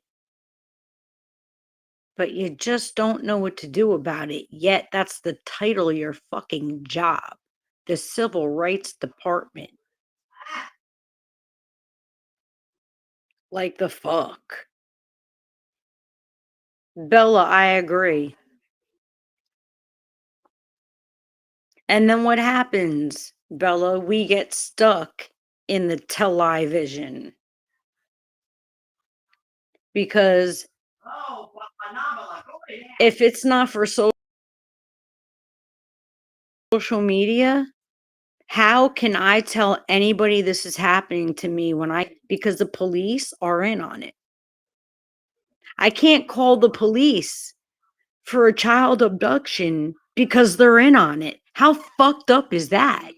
But you just don't know what to do about it. Yet that's the title of your fucking job. The Civil Rights Department. Like the fuck. Bella, I agree. And then what happens, Bella? We get stuck in the television. Because if it's not for social media, how can I tell anybody this is happening to me because the police are in on it? I can't call the police for a child abduction because they're in on it. How fucked up is that?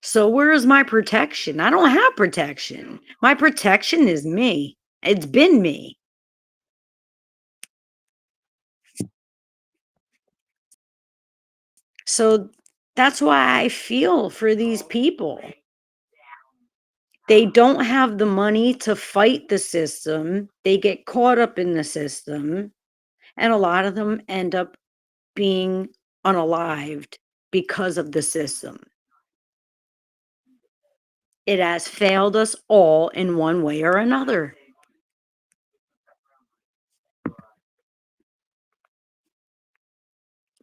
So where is my protection? I don't have protection. My protection is me. It's been me. So that's why I feel for these people. They don't have the money to fight the system. They get caught up in the system, and a lot of them end up being unalived because of the system. It has failed us all in one way or another.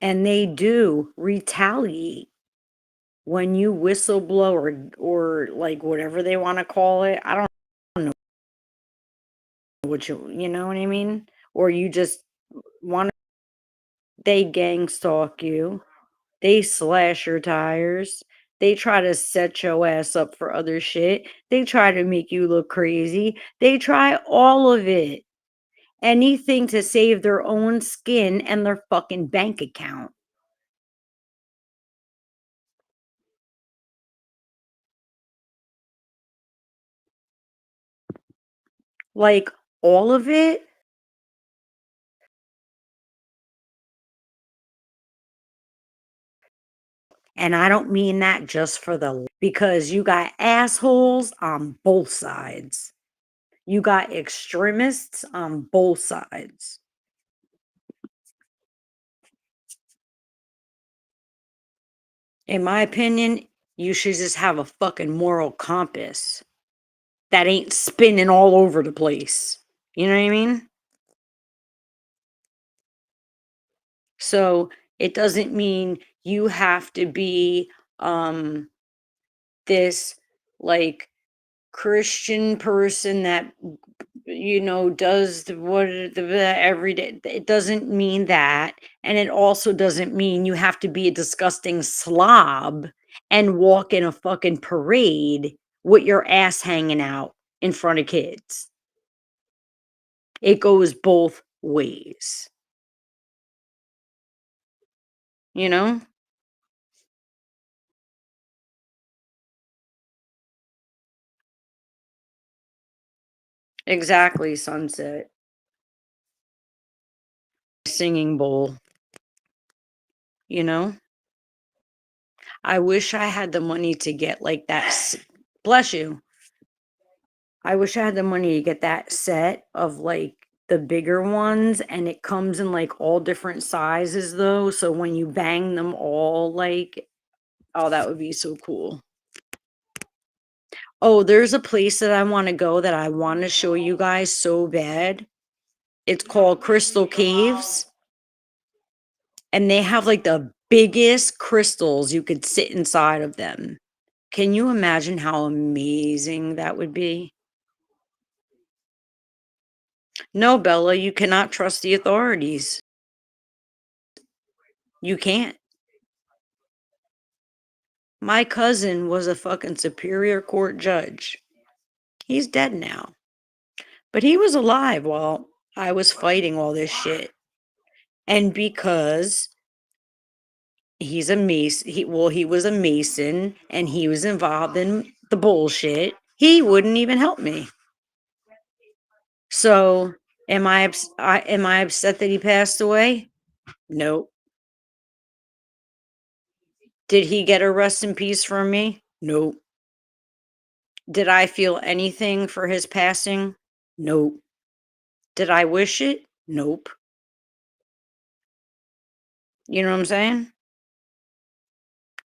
And they do retaliate when you whistleblow or like whatever they want to call it. I don't know what you know what I mean? Or you just want they gang stalk you. They slash your tires. They try to set your ass up for other shit. They try to make you look crazy. They try all of it. Anything to save their own skin and their fucking bank account. Like all of it. And I don't mean that just for the because you got assholes on both sides. You got extremists on both sides. In my opinion, you should just have a fucking moral compass that ain't spinning all over the place. You know what I mean? So it doesn't mean you have to be this like Christian person that does the every day. It doesn't mean that, and it also doesn't mean you have to be a disgusting slob and walk in a fucking parade with your ass hanging out in front of kids. It goes both ways, you know? Exactly, sunset. Singing bowl, you know? I wish I had the money to get like that. Bless you. I wish I had the money to get that set of like the bigger ones, and it comes in like all different sizes though. So when you bang them all, like, oh, that would be so cool. Oh, there's a place that I want to go that I want to show you guys so bad. It's called Crystal Caves, and they have like the biggest crystals. You could sit inside of them. Can you imagine how amazing that would be? No, Bella, you cannot trust the authorities. You can't. My cousin was a fucking Superior Court judge. He's dead now. But he was alive while I was fighting all this shit. And because he's a mason, he was a mason and he was involved in the bullshit, he wouldn't even help me. So, am I upset that he passed away? Nope. Did he get a rest in peace from me? Nope. Did I feel anything for his passing? Nope. Did I wish it? Nope. You know what I'm saying?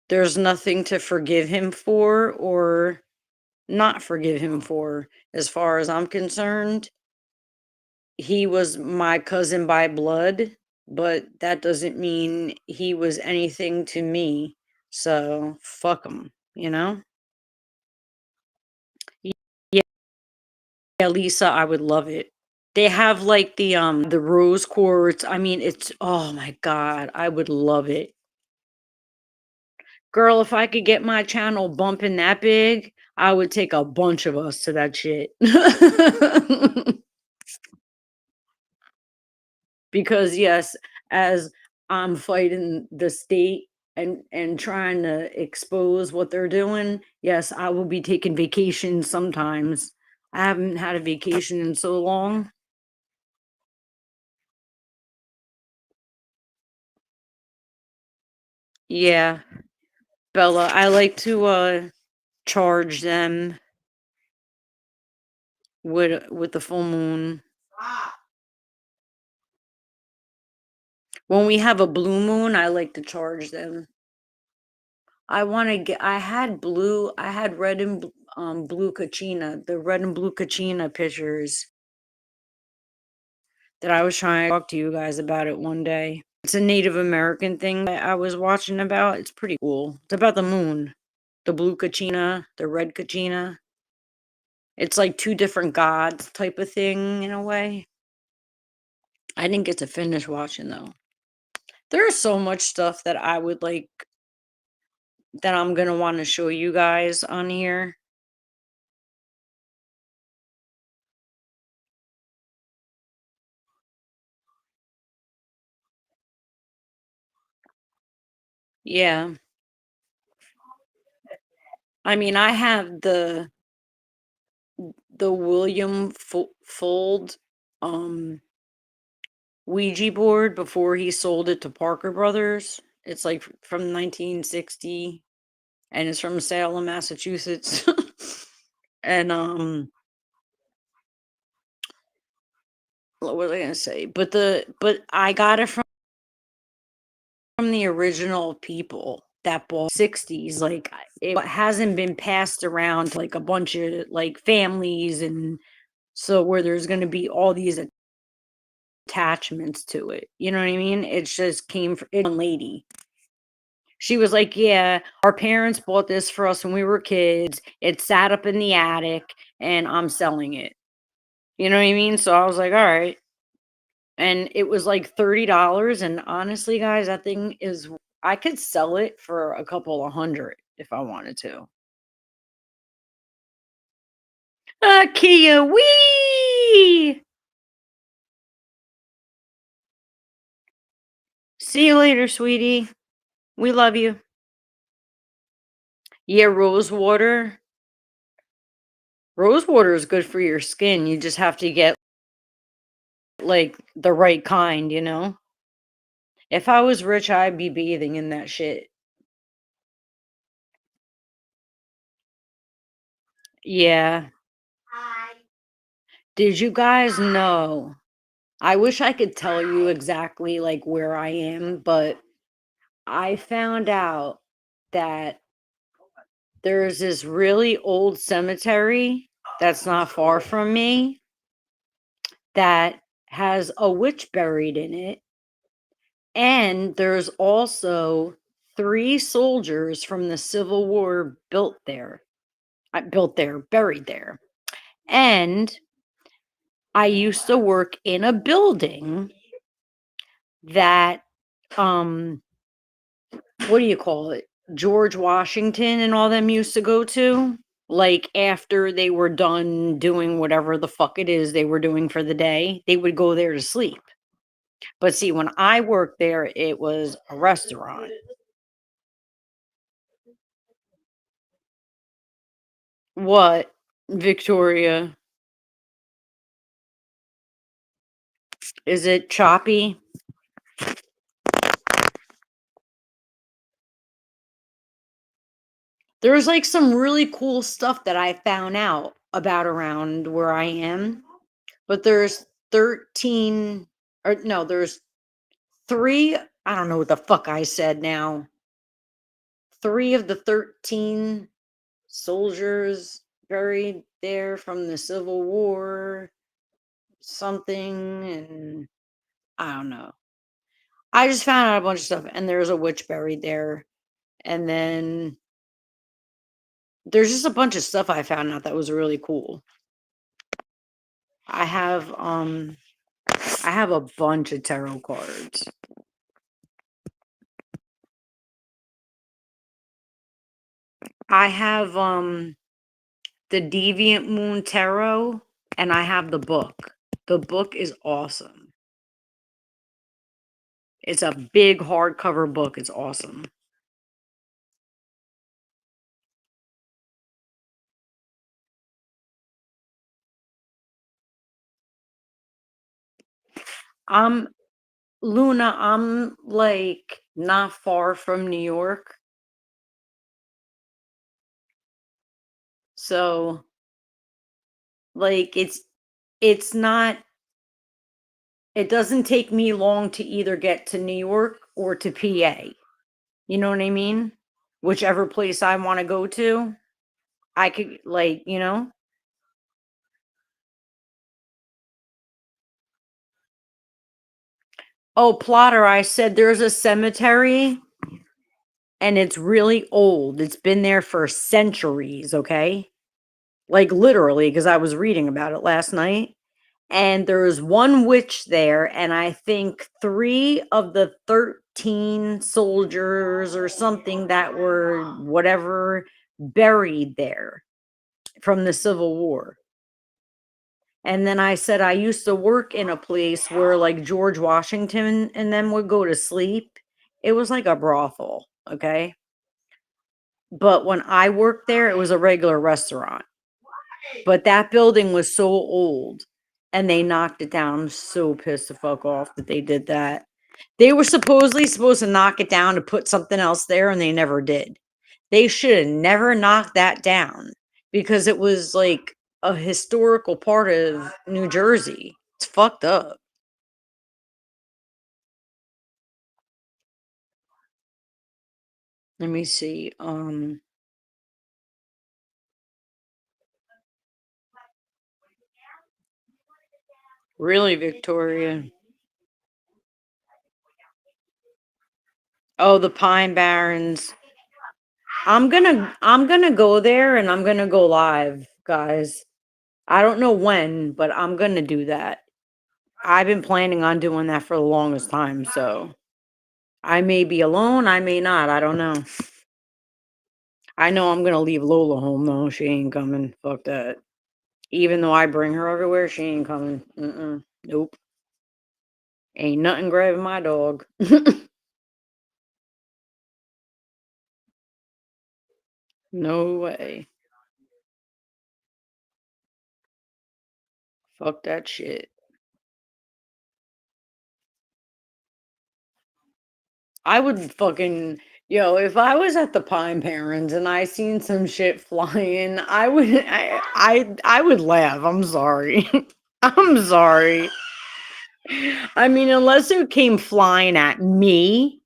There's nothing to forgive him for or not forgive him for, as far as I'm concerned. He was my cousin by blood, but that doesn't mean he was anything to me. So fuck him, you know? Yeah, Lisa, I would love it. They have like the rose quartz. I mean, it's oh my god, I would love it. Girl, if I could get my channel bumping that big, I would take a bunch of us to that shit. Because yes, as I'm fighting the state and trying to expose what they're doing, yes, I will be taking vacations sometimes. I haven't had a vacation in so long. Yeah, Bella, I like to charge them with the full moon. Ah, When we have a blue moon, I like to charge them. I had red and blue kachina, the red and blue kachina pictures that I was trying to talk to you guys about it one day. It's a Native American thing that I was watching about. It's pretty cool. It's about the moon, the blue kachina, the red kachina. It's like two different gods type of thing in a way. I didn't get to finish watching though. There's so much stuff that I would like that I'm gonna want to show you guys on here. Yeah. I mean, I have the William Fold um Ouija board before he sold it to Parker Brothers. It's like from 1960 and it's from Salem, Massachusetts. And what was I gonna say? But I got it from the original people that bought 60s. Like it hasn't been passed around to like a bunch of like families, and so where there's gonna be all these attachments to it. You know what I mean? It just came from one lady. She was like, "Yeah, our parents bought this for us when we were kids. It sat up in the attic and I'm selling it." You know what I mean? So I was like, "All right." And it was like $30, and honestly, guys, that thing is I could sell it for a couple of hundred if I wanted to. Kia wee! See you later, sweetie. We love you. Yeah, rose water. Rose water is good for your skin. You just have to get like the right kind, you know? If I was rich, I'd be bathing in that shit. Yeah. hi. Did you guys know? I wish I could tell you exactly like where I am, but I found out that there's this really old cemetery that's not far from me that has a witch buried in it. And there's also three soldiers from the Civil War buried there. And I used to work in a building that, um, what do you call it? George Washington and all them used to go to. Like after they were done doing whatever the fuck it is they were doing for the day, they would go there to sleep. But see, when I worked there, it was a restaurant. What, Victoria? Is it choppy? There's like some really cool stuff that I found out about around where I am, but there's 13 or no, there's three. I don't know what the fuck I said now. Three of the 13 soldiers buried there from the Civil War, something, and I don't know. I just found out a bunch of stuff, and there's a witch buried there. And then there's just a bunch of stuff I found out that was really cool. I have um I have a bunch of tarot cards. I have the Deviant Moon Tarot, and I have the book. The book is awesome. It's a big hardcover book. It's awesome. I'm Luna, I'm like not far from New York. So, like, it's not, it doesn't take me long to either get to New York or to PA. You know what I mean? Whichever place I want to go to, I could, like, you know? Oh, plotter, I said there's a cemetery and it's really old. It's been there for centuries, okay? Like literally, because I was reading about it last night. And there's one witch there, and I think 3 of the 13 soldiers or something that were whatever buried there from the Civil War. And then I said I used to work in a place where like George Washington and them would go to sleep. It was like a brothel, okay? But when I worked there, it was a regular restaurant. But that building was so old and they knocked it down. I'm so pissed the fuck off that they did that. They were supposedly supposed to knock it down to put something else there and they never did. They should have never knocked that down because it was like a historical part of New Jersey. It's fucked up. Let me see. Really, Victoria. Oh, the Pine Barrens. I'm gonna go there and I'm gonna go live, guys. I don't know when, but I'm gonna do that. I've been planning on doing that for the longest time, so I may be alone, I may not, I don't know. I know I'm gonna leave Lola home though. She ain't coming. Fuck that. Even though I bring her everywhere, she ain't coming. Nope. Ain't nothing grabbing my dog. No way. Fuck that shit. I would fucking, if I was at the Pine Barrens and I seen some shit flying, I would laugh. I'm sorry. I'm sorry. I mean, unless it came flying at me,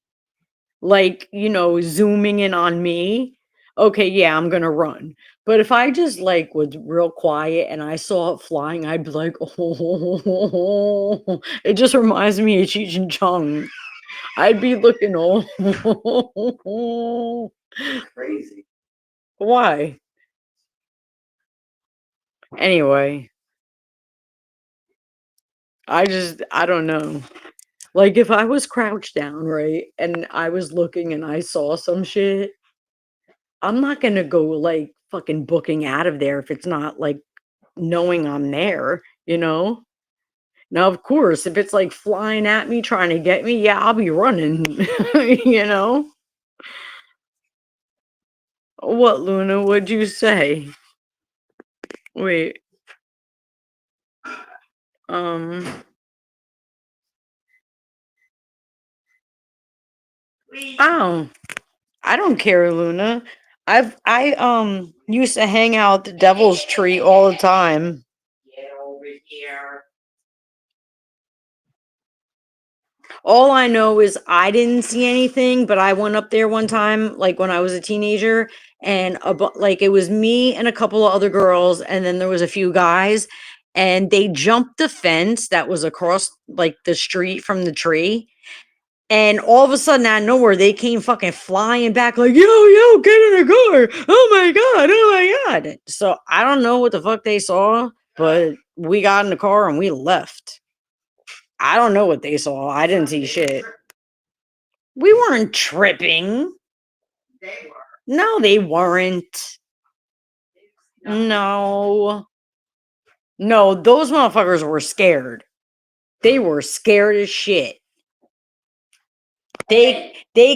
like, zooming in on me, okay, yeah, I'm gonna run. But if I just like was real quiet and I saw it flying, I'd be like, oh, it just reminds me of Cheech and Chong. I'd be looking all crazy. Why? Anyway, I don't know. Like if I was crouched down, right, and I was looking and I saw some shit, I'm not gonna go like fucking booking out of there if it's not like knowing I'm there, you know? Now, of course, if it's like flying at me, trying to get me, yeah, I'll be running, you know? What, Luna? What'd you say? Wait, um, oh, I don't care, Luna. I used to hang out at the Devil's Tree all the time. Get over here. All I know is I didn't see anything, but I went up there one time, like when I was a teenager, and like it was me and a couple of other girls, and then there was a few guys, and they jumped the fence that was across like the street from the tree. And all of a sudden, out of nowhere, they came fucking flying back like, yo, get in the car. Oh my God. Oh my God. So I don't know what the fuck they saw, but we got in the car and we left. I don't know what they saw. I didn't see shit. We weren't tripping. They were. No, they weren't. No. No, those motherfuckers were scared. They were scared as shit. They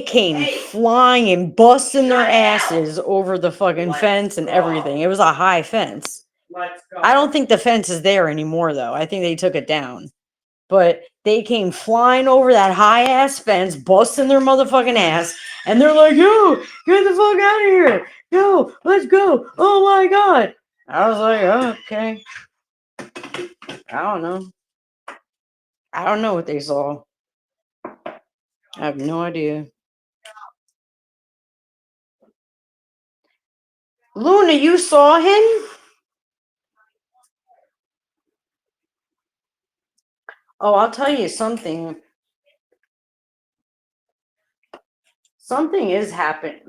came flying and busting their asses over the fucking fence and everything. It was a high fence. Let's go. I don't think the fence is there anymore though. I think they took it down. but they came flying over that high ass fence, busting their motherfucking ass, and they're like, "Yo, get the fuck out of here! Yo, let's go! Oh my god!" I was like, oh, "Okay, I don't know. I don't know what they saw. I have no idea." Luna, you saw him? Oh, I'll tell you something. Something is happening.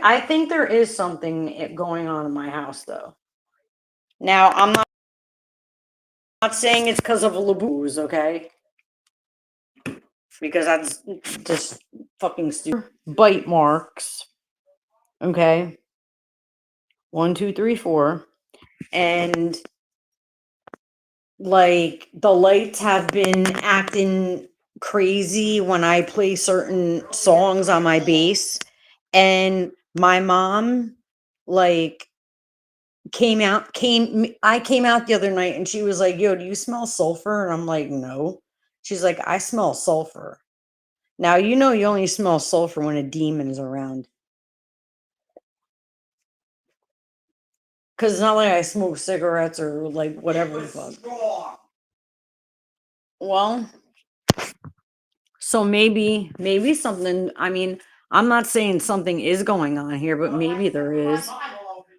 I think there is something going on in my house, though. Now, I'm not saying it's because of Laboos, okay? Because that's just fucking stupid. Bite marks, okay? 1, 2, 3, 4, and like the lights have been acting crazy when I play certain songs on my bass, and my mom like I came out the other night and she was like, "Yo, do you smell sulfur?" And I'm like, "No." She's like, "I smell sulfur." Now you know you only smell sulfur when a demon is around. Cause it's not like I smoke cigarettes or like whatever the fuck. Well, so maybe something, I mean, I'm not saying something is going on here, but maybe there is.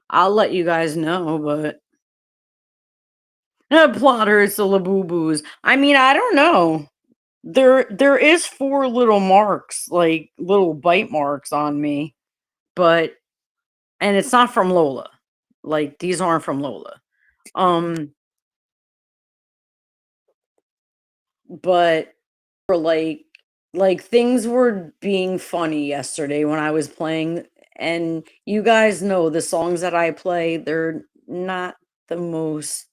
I'll let you guys know, but plotters, the laboobos. I mean, I don't know. There is 4 little marks, like little bite marks on me, but and it's not from Lola. Like these aren't from Lola. Um, but for like things were being funny yesterday when I was playing, and you guys know the songs that I play, they're not the most,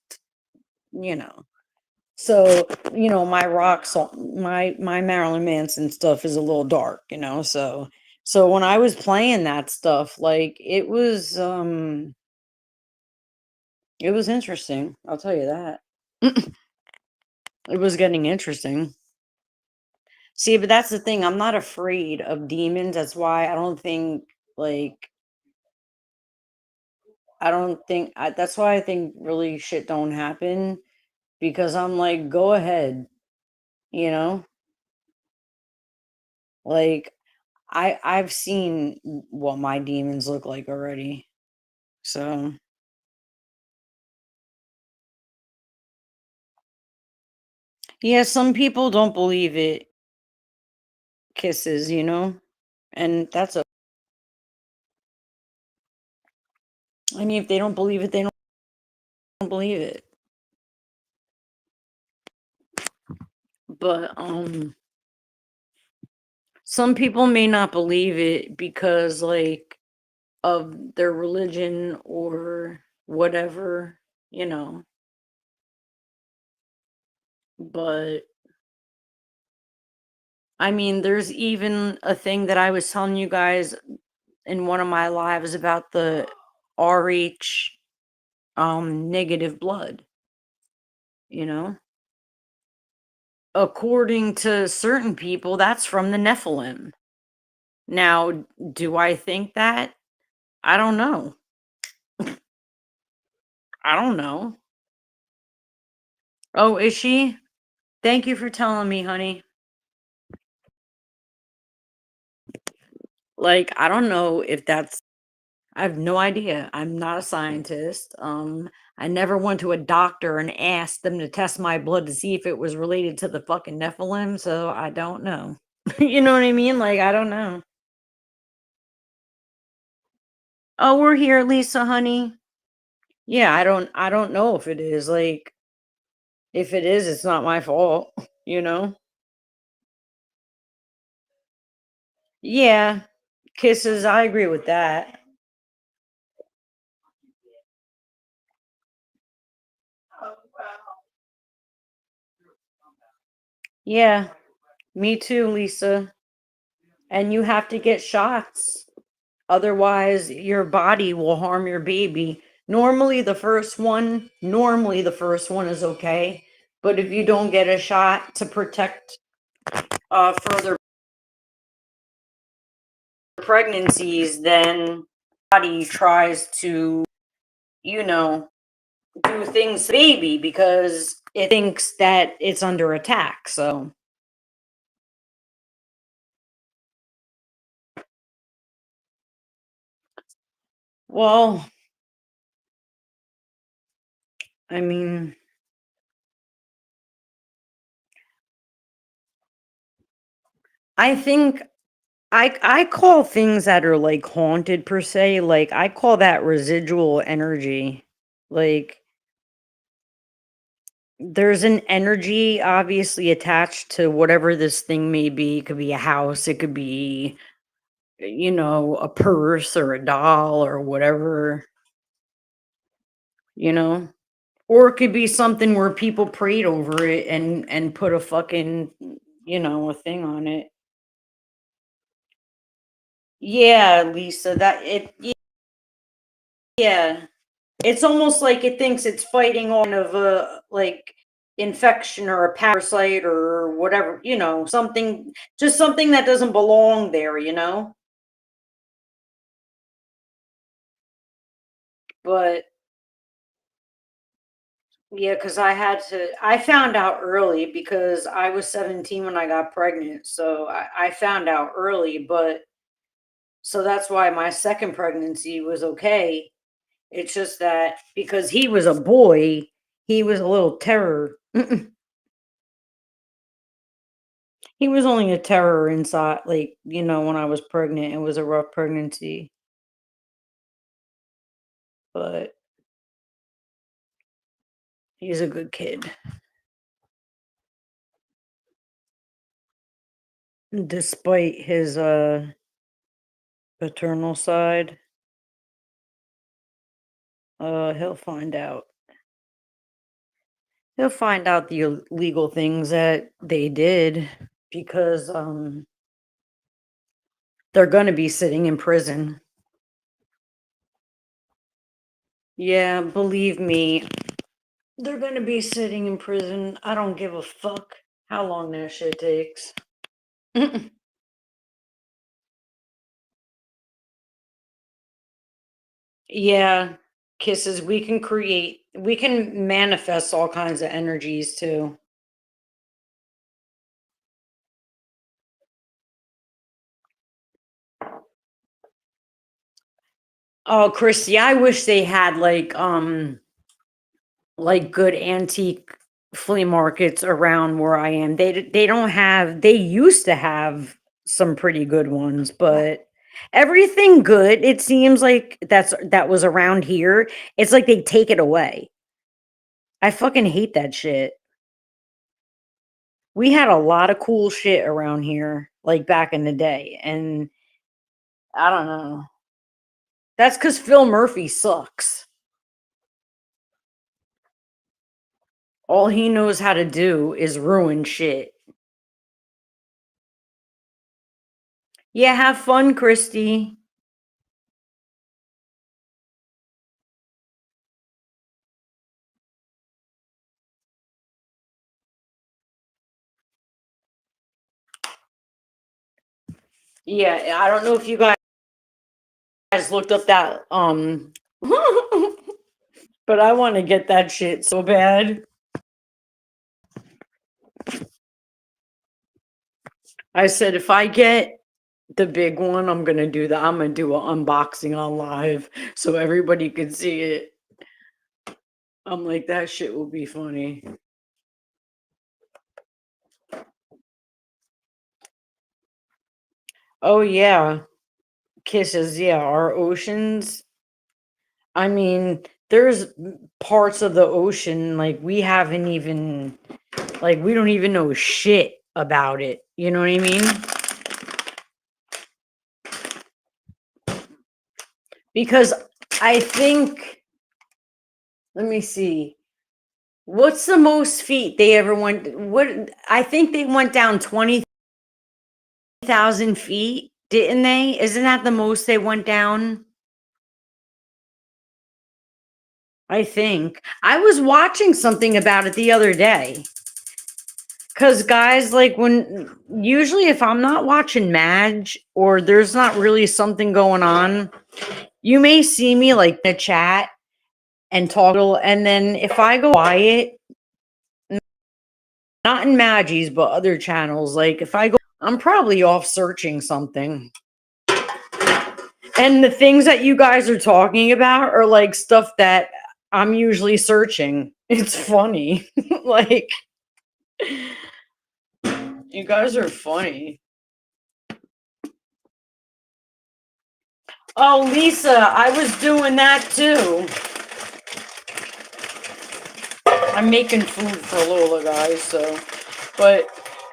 you know. So, my rock song, my Marilyn Manson stuff is a little dark, So when I was playing that stuff, like it was interesting. I'll tell you that. It was getting interesting. See, but that's the thing. I'm not afraid of demons. That's why I don't think like I don't think that's why I think really shit don't happen, because I'm like, go ahead, you know? Like I've seen what my demons look like already. So, yeah, some people don't believe it kisses. And that's I mean, if they don't believe it, they don't believe it. But some people may not believe it because like of their religion or whatever, you know. But I mean, there's even a thing that I was telling you guys in one of my lives about the RH negative blood, you know. According to certain people, that's from the Nephilim. Now, do I think that? I don't know. I don't know. Oh, is she? Thank you for telling me, honey. Like, I don't know if that's I have no idea. I'm not a scientist. I never went to a doctor and asked them to test my blood to see if it was related to the fucking Nephilim, so I don't know. You know what I mean? Like, I don't know. Oh, we're here, Lisa, honey. Yeah, I don't know if it is. Like, if it is, it's not my fault, you know? Yeah, kisses, I agree with that. Yeah, me too, Lisa. And you have to get shots. Otherwise, your body will harm your baby. Normally the first one is okay, But if you don't get a shot to protect further pregnancies, then body tries to, you know, do things to the baby because it thinks that it's under attack. So, well, I mean, I think I call things that are like haunted per se, like I call that residual energy. Like there's an energy obviously attached to whatever this thing may be. It could be a house, it could be, a purse or a doll or whatever, you know? Or it could be something where people prayed over it and put a fucking, a thing on it. Yeah, Lisa, yeah. It's almost like it thinks it's fighting on of a like infection or a parasite or whatever, something, just something that doesn't belong there. But yeah, because I found out early because I was 17 when I got pregnant. So I found out early, but so that's why my second pregnancy was okay. It's just that because he was a boy, he was a little terror. He was only a terror inside, like, when I was pregnant. It was a rough pregnancy, but he's a good kid. Despite his paternal side, he'll find out. He'll find out the illegal things that they did because they're going to be sitting in prison. Yeah, believe me, they're going to be sitting in prison. I don't give a fuck how long that shit takes. Yeah, kisses. We can manifest all kinds of energies too. Oh, Christy, I wish they had like good antique flea markets around where I am. They don't have, they used to have some pretty good ones, but everything good, it seems like that was around here. It's like they take it away. I fucking hate that shit. We had a lot of cool shit around here, like back in the day, and I don't know. That's because Phil Murphy sucks. All he knows how to do is ruin shit. Yeah, have fun, Christy. Yeah, I don't know if you guys looked up that but I want to get that shit so bad. I said if I get the big one, I'm gonna do an unboxing on live so everybody can see it. I'm like, that shit will be funny. Oh yeah, kisses. Yeah, our oceans. I mean, there's parts of the ocean like we haven't even, like we don't even know shit about it. You know what I mean? Because I think, let me see. What's the most feet they ever went? What, I think they went down 20,000 feet, didn't they? Isn't that the most they went down? I think. I was watching something about it the other day. Cause guys, like when usually if I'm not watching Madge or there's not really something going on, you may see me like in a chat and talk, and then if I go quiet, not in Maggie's but other channels, like if I go, I'm probably off searching something. And the things that you guys are talking about are like stuff that I'm usually searching. It's funny. Like, you guys are funny. Oh, Lisa, I was doing that too. I'm making food for Lola, guys, so. But,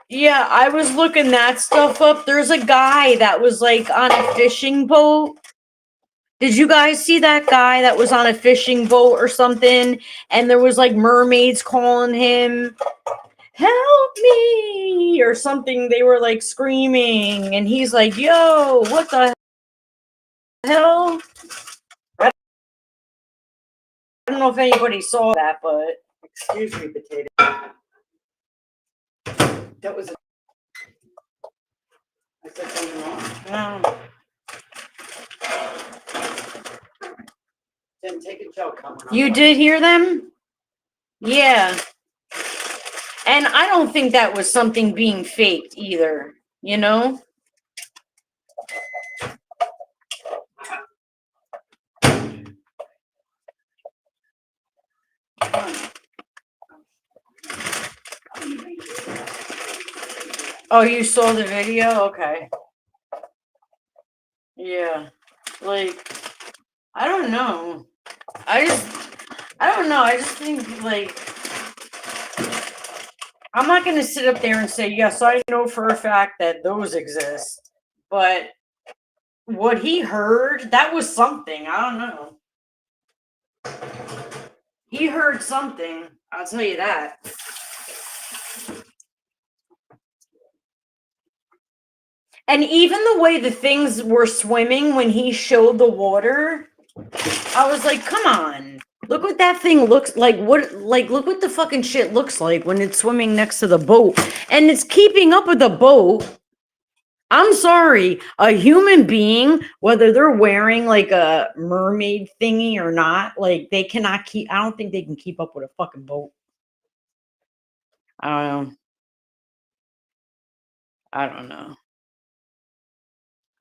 yeah, I was looking that stuff up. There's a guy that was like on a fishing boat. Did you guys see that guy that was on a fishing boat or something? And there was like mermaids calling him, help me, or something. They were like screaming. And he's like, yo, what the hell? I don't know if anybody saw that, but excuse me, potato. That was. I said something wrong. No. Didn't take a joke. You did hear them? Yeah. And I don't think that was something being faked either, you know? Oh, you saw the video? Okay. Yeah. Like, I don't know. I don't know. I just think, like, I'm not going to sit up there and say, yes, I know for a fact that those exist. But what he heard, that was something. I don't know. He heard something. I'll tell you that. And even the way the things were swimming when he showed the water, I was like, come on. Look what that thing looks like. Look what the fucking shit looks like when it's swimming next to the boat. And it's keeping up with the boat. I'm sorry, a human being, whether they're wearing like a mermaid thingy or not, like they cannot keep, I don't think they can keep up with a fucking boat. I don't know. I don't know.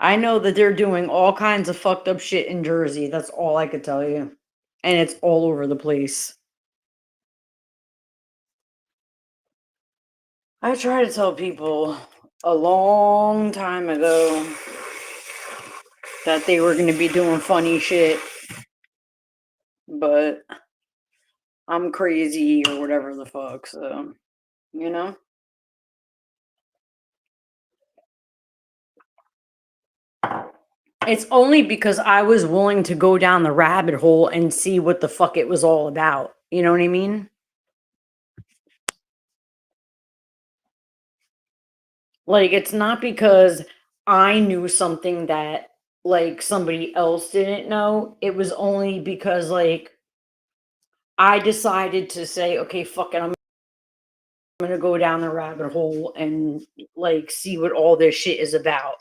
I know that they're doing all kinds of fucked up shit in Jersey. That's all I could tell you. And it's all over the place. I try to tell people a long time ago that they were going to be doing funny shit. But I'm crazy or whatever the fuck, so, you know? It's only because I was willing to go down the rabbit hole and see what the fuck it was all about. You know what I mean? Like, it's not because I knew something that, like, somebody else didn't know. It was only because, like, I decided to say, okay, fuck it, I'm gonna go down the rabbit hole and, like, see what all this shit is about.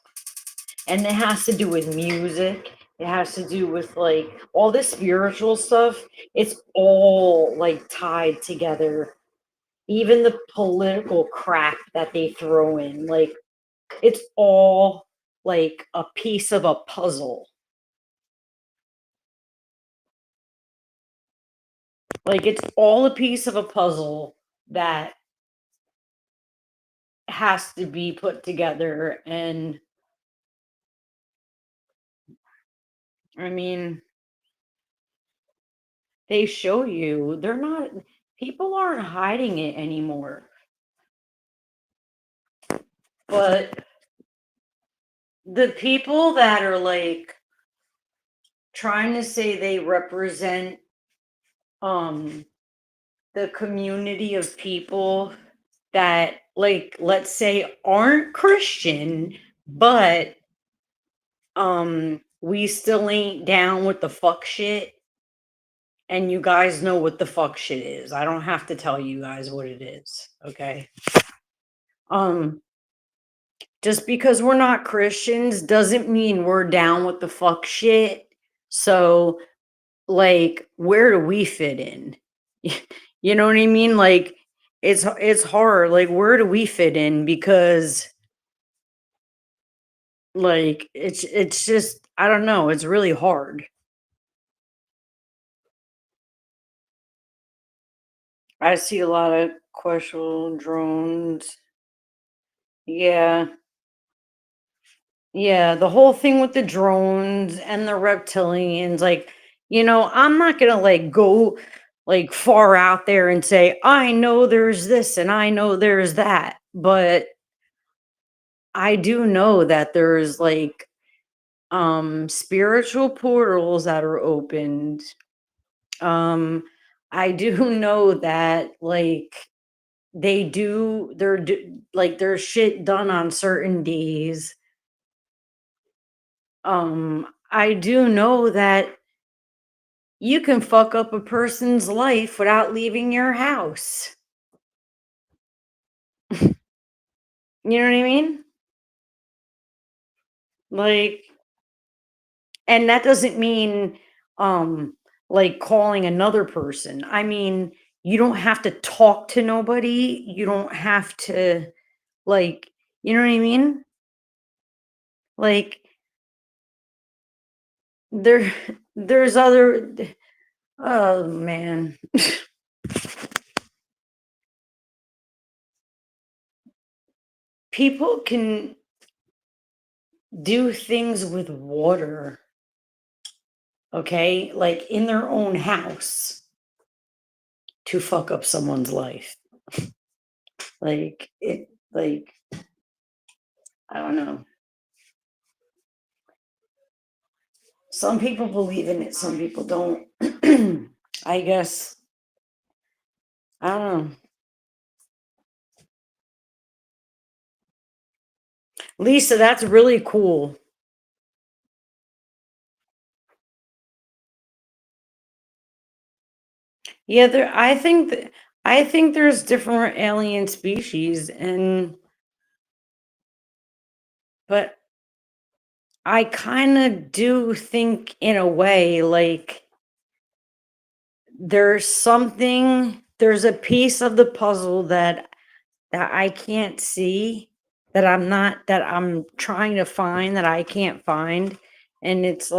And it has to do with music. It has to do with like all this spiritual stuff. It's all like tied together. Even the political crap that they throw in, like it's all like a piece of a puzzle. Like it's all a piece of a puzzle that has to be put together. And I mean, they show you, they're not, people aren't hiding it anymore. But the people that are like trying to say they represent the community of people that, like, let's say aren't Christian, but we still ain't down with the fuck shit. And you guys know what the fuck shit is. I don't have to tell you guys what it is, okay? Um, just because we're not Christians doesn't mean we're down with the fuck shit. So, like, where do we fit in? You know what I mean? Like, it's hard. Like, where do we fit in? Because like it's just I don't know. It's really hard. I see a lot of questionable drones. Yeah. Yeah, the whole thing with the drones and the reptilians, like, I'm not gonna like go like far out there and say, I know there's this and I know there's that, but I do know that there's like spiritual portals that are opened. Um I do know that like like there's shit done on certain days. I do know that you can fuck up a person's life without leaving your house. You know what I mean? Like, and that doesn't mean um like calling another person. I mean, you don't have to talk to nobody. You don't have to like, you know what I mean? Like there there's other oh man. People can do things with water, okay? Like in their own house to fuck up someone's life. Like I don't know. Some people believe in it, some people don't. I guess I don't know. Lisa, that's really cool. Yeah, I think there's different alien species and but I kind of do think in a way like there's a piece of the puzzle that I can't see, that I'm trying to find, that I can't find. And it's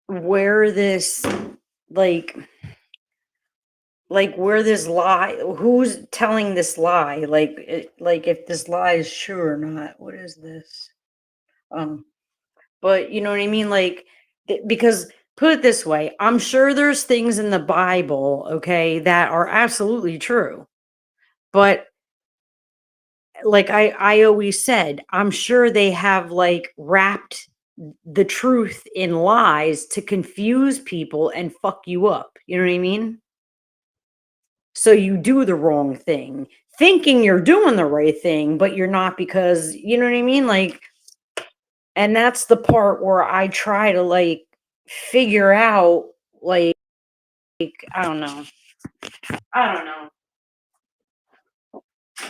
where this like where this lie, who's telling this lie? Like if this lie is true or not. What is this? Um but you know what I mean? Like because put it this way, I'm sure there's things in the Bible, okay, that are absolutely true. But like I always said, I'm sure they have like wrapped the truth in lies to confuse people and fuck you up. You know what I mean? So you do the wrong thing, thinking you're doing the right thing, but you're not, because you know what I mean? Like, and that's the part where I try to like figure out like I don't know. I don't know.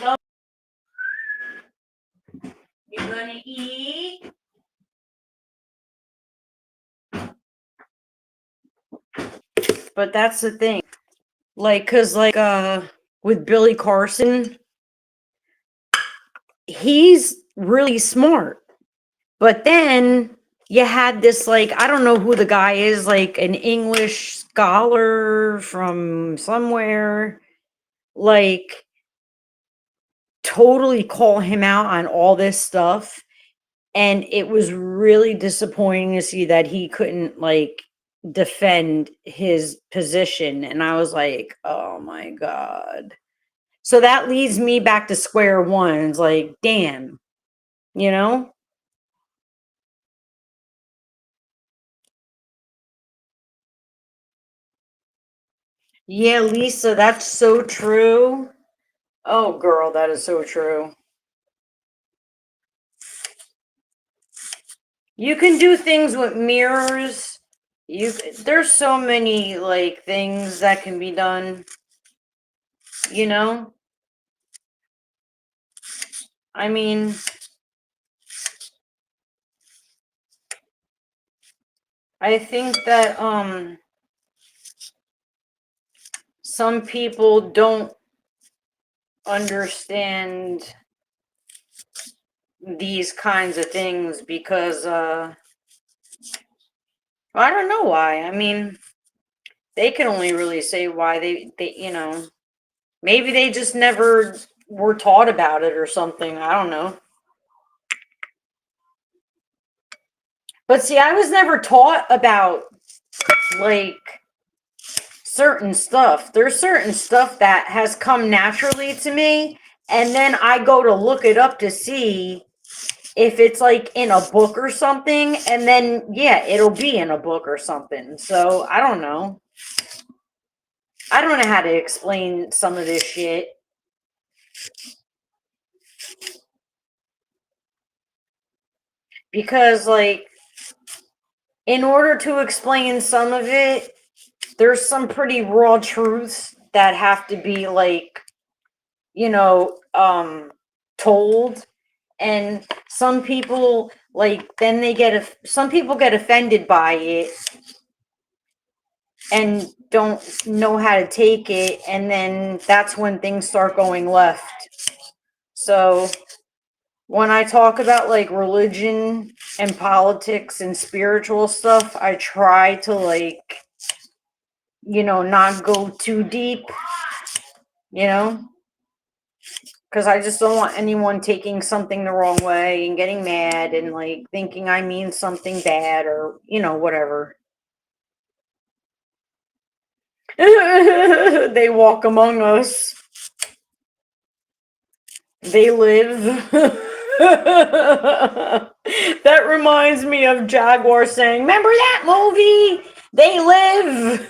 So you gonna eat? But that's the thing. Like, cause like with Billy Carson, he's really smart. But then you had this like I don't know who the guy is, like an English scholar from somewhere, like totally call him out on all this stuff. And it was really disappointing to see that he couldn't like defend his position. And I was like, oh my God. So that leads me back to square one. It's like, damn, you know? Yeah, Lisa, that's so true. Oh, girl, that is so true. You can do things with mirrors. There's so many like things that can be done. You know? I mean, I think that some people don't understand these kinds of things because I don't know why. I mean, they can only really say why they maybe they just never were taught about it or something. I don't know. But see, I was never taught about like certain stuff. There's certain stuff that has come naturally to me, and then I go to look it up to see if it's like in a book or something, and then yeah, it'll be in a book or something. So I don't know. I don't know how to explain some of this shit. Because like in order to explain some of it, there's some pretty raw truths that have to be like, told. And some people like then they get some people get offended by it and don't know how to take it, and then that's when things start going left. So when I talk about like religion and politics and spiritual stuff, I try to like, not go too deep, you know, because I just don't want anyone taking something the wrong way and getting mad and like thinking I mean something bad or, whatever. They walk among us. They live. That reminds me of Jaguar saying, "Remember that movie? They live."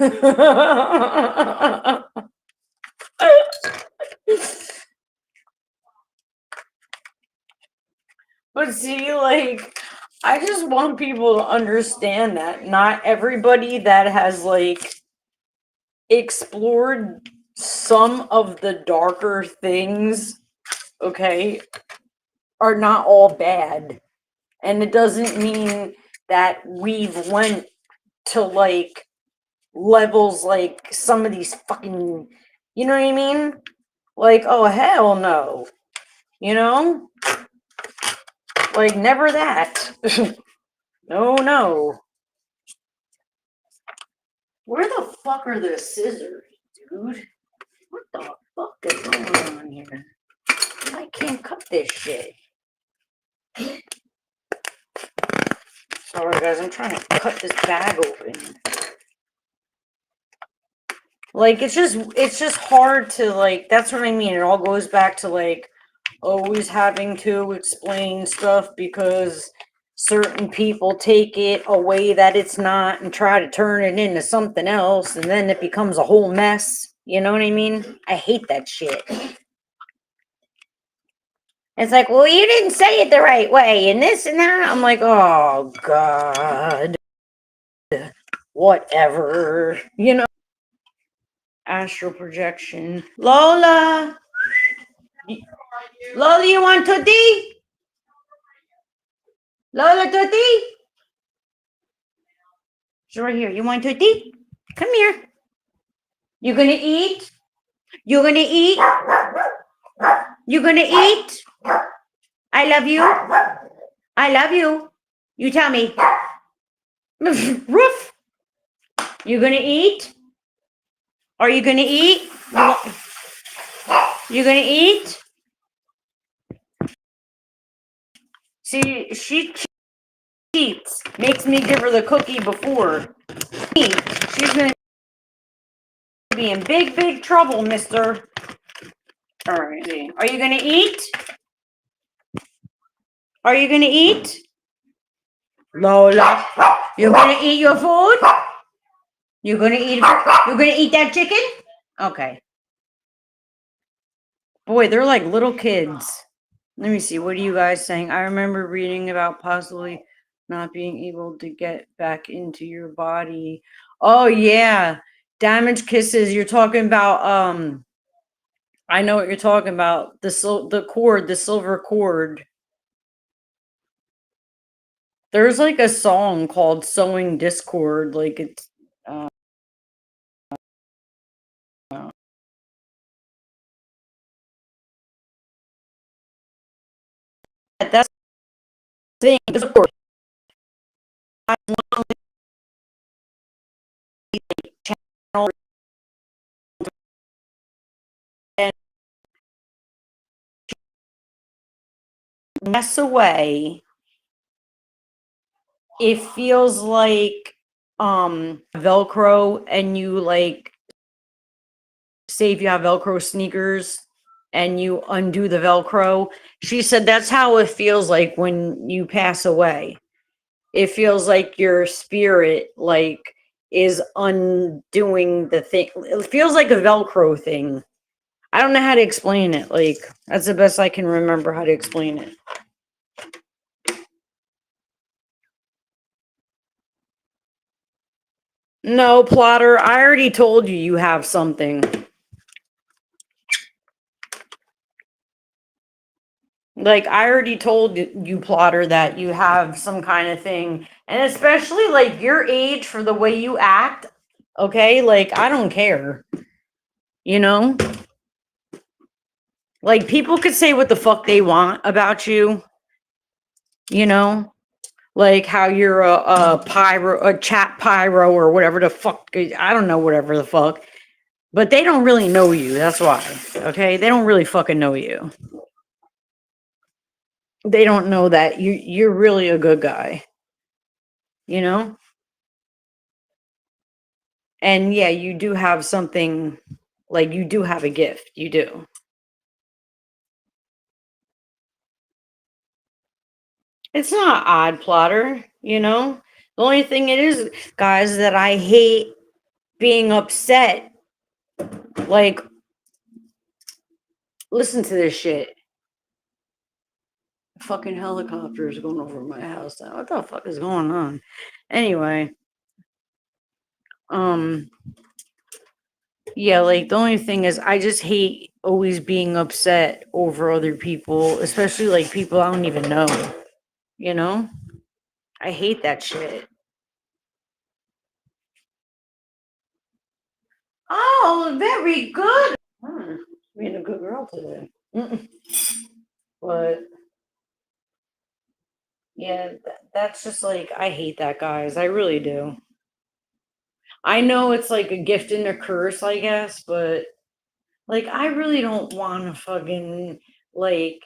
But see, like, I just want people to understand that not everybody that has, like, explored some of the darker things, okay, are not all bad. And it doesn't mean that we've went to, like, levels like some of these fucking, you know what I mean? Like, oh, hell no. You know? Like, never that. No, no. Where the fuck are the scissors, dude? What the fuck is going on here? I can't cut this shit. Sorry, guys, I'm trying to cut this bag open. Like, it's just hard to, like, that's what I mean. It all goes back to, like, always having to explain stuff because certain people take it a way that it's not and try to turn it into something else, and then it becomes a whole mess. You know what I mean? I hate that shit. It's like, well, you didn't say it the right way, and this and that. I'm like, oh, God. Whatever. Astral projection. Lola! Lola, you want tutti? Lola, tutti? She's right here. You want tutti? Come here. You gonna eat? You gonna eat? You gonna eat? I love you. I love you. You tell me. Roof. You gonna eat? Are you gonna eat? You gonna eat? See, she cheats. Makes me give her the cookie before. She's gonna be in big, big trouble, mister. All right. Are you gonna eat? Are you gonna eat? Lola, you're gonna eat your food? You're gonna eat that chicken? Okay. Boy, they're like little kids. Let me see. What are you guys saying? I remember reading about possibly not being able to get back into your body. Oh yeah. Damaged kisses. You're talking about I know what you're talking about. The cord, the silver cord. There's like a song called "Sewing Discord." Like it's uh, that's the thing. There's a cord. Channel and mess away. It feels like Velcro, and you like say if you have Velcro sneakers and you undo the Velcro. She said that's how it feels like when you pass away. It feels like your spirit like is undoing the thing. It feels like a Velcro thing. I don't know how to explain it. Like that's the best I can remember how to explain it. No, plotter, I already told you you have something. Like I already told you, plotter, that you have some kind of thing. And especially like your age for the way you act, okay? Like I don't care. You know? Like people could say what the fuck they want about you, you know? Like how you're a pyro, a chat pyro or whatever the fuck. I don't know, whatever the fuck. But they don't really know you. That's why. Okay? They don't really fucking know you. They don't know that you're really a good guy, you know? And yeah, you do have something, like you do have a gift. You do. It's not odd, plotter, you know? The only thing it is, guys, that I hate being upset. Like, listen to this shit. Fucking helicopters going over my house now. What the fuck is going on? Anyway, um, yeah, like the only thing is I just hate always being upset over other people, especially like people I don't even know, you know? I hate that shit. Oh, very good. Being a good girl today. But yeah, that's just like, I hate that, guys. I really do. I know it's like a gift and a curse, I guess, but like, I really don't want to fucking like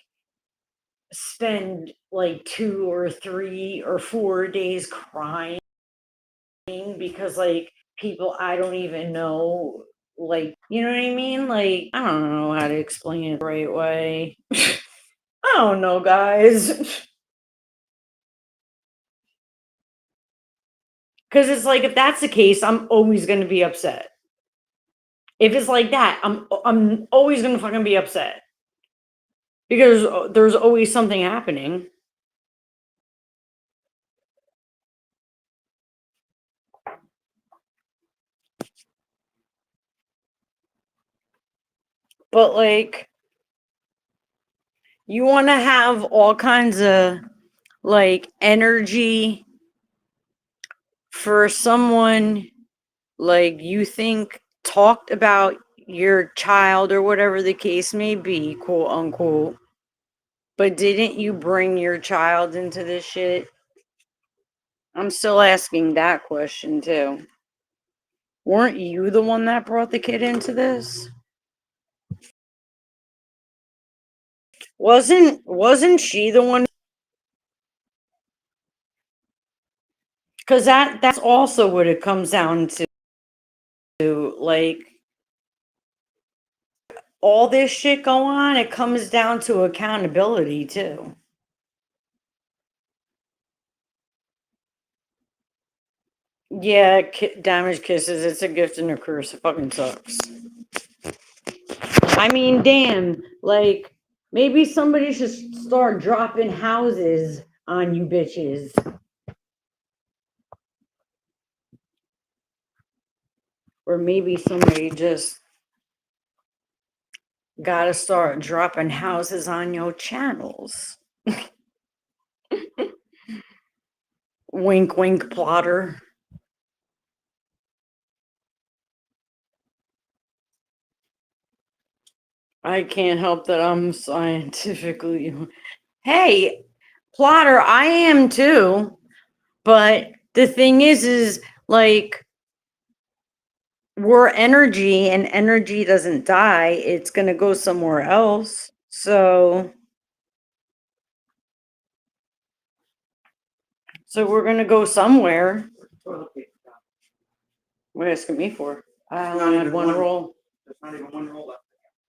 spend like 2 or 3 or 4 days crying because like people I don't even know, like, you know what I mean? Like, I don't know how to explain it the right way. I don't know, guys. Because it's like, if that's the case, I'm always going to be upset. If it's like that, I'm always going to fucking be upset because there's always something happening. But like, you want to have all kinds of like energy for someone like you think talked about your child or whatever the case may be, quote unquote. But didn't you bring your child into this shit? I'm still asking that question too. Weren't you the one that brought the kid into this? Wasn't she the one? Because that's also what it comes down to. Like all this shit go on, it comes down to accountability too. Yeah, damage kisses. It's a gift and a curse. It fucking sucks. I mean, damn. Like maybe somebody should start dropping houses on you bitches. Or maybe somebody just Gotta start dropping houses on your channels. Wink, wink, plotter. I can't help that I'm scientifically. Hey, plotter, I am too. But the thing is like, we're energy and energy doesn't die. It's going to go somewhere else. So we're going to go somewhere. What are you asking me for? I only had one roll. There's not even one roll left.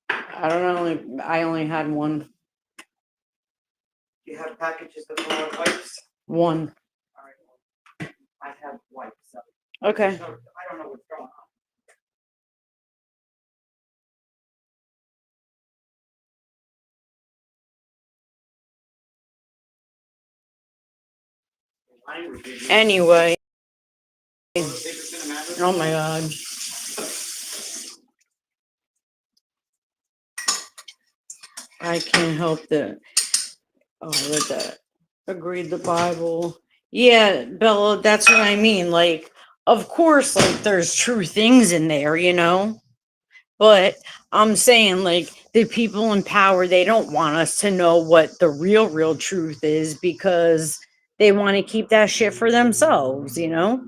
I only had one. Do you have packages of wipes? One. All right. I have wipes. So Okay. I don't know what's going on. Anyway. Oh my God. I can't help that. Oh, I read that. Agreed the Bible. Yeah, Bella, that's what I mean. Like, of course, like, there's true things in there, you know? But I'm saying, like, the people in power, they don't want us to know what the real truth is because they want to keep that shit for themselves, you know?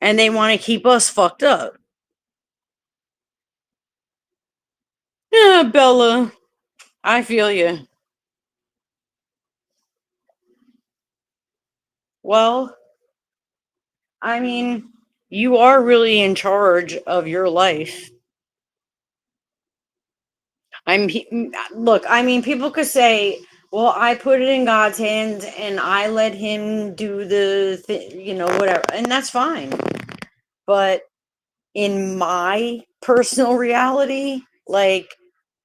And they want to keep us fucked up. Yeah, Bella, I feel you. Well, I mean, you are really in charge of your life. Look, I mean, people could say, well, I put it in God's hands and I let him do whatever, and that's fine. But in my personal reality, like,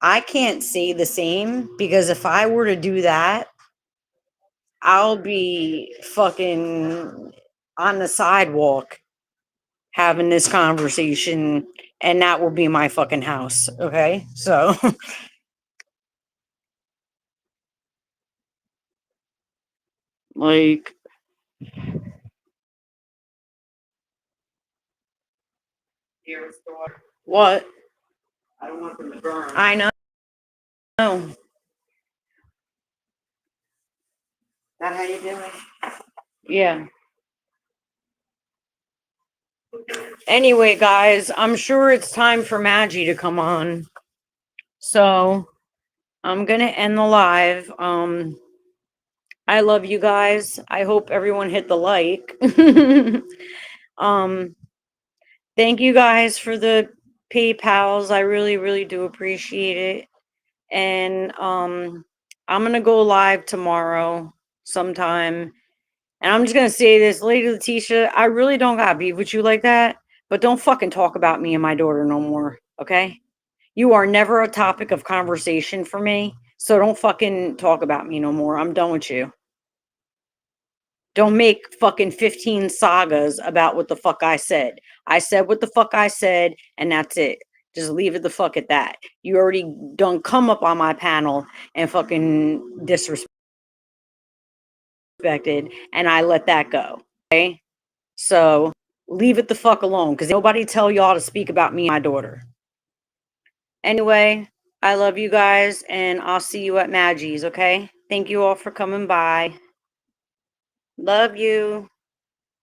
I can't say the same because if I were to do that, I'll be fucking on the sidewalk having this conversation, and that will be my fucking house. Okay. So, like, what? I don't want them to burn. I know. That how you do it? Yeah. Anyway, guys, I'm sure it's time for Maggie to come on. So I'm gonna end the live. I love you guys. I hope everyone hit the like. um, thank you guys for the PayPals. I really do appreciate it. And I'm gonna go live tomorrow sometime. And I'm just gonna say this, Lady Letitia, I really don't got beef with you like that, but don't fucking talk about me and my daughter no more, okay? You are never a topic of conversation for me, so don't fucking talk about me no more. I'm done with you. Don't make fucking 15 sagas about what the fuck I said. I said what the fuck I said, and that's it. Just leave it the fuck at that. You already done come up on my panel and fucking disrespected, and I let that go. Okay? So leave it the fuck alone, because nobody tell y'all to speak about me and my daughter. Anyway, I love you guys, and I'll see you at Maggie's, okay? Thank you all for coming by. Love you.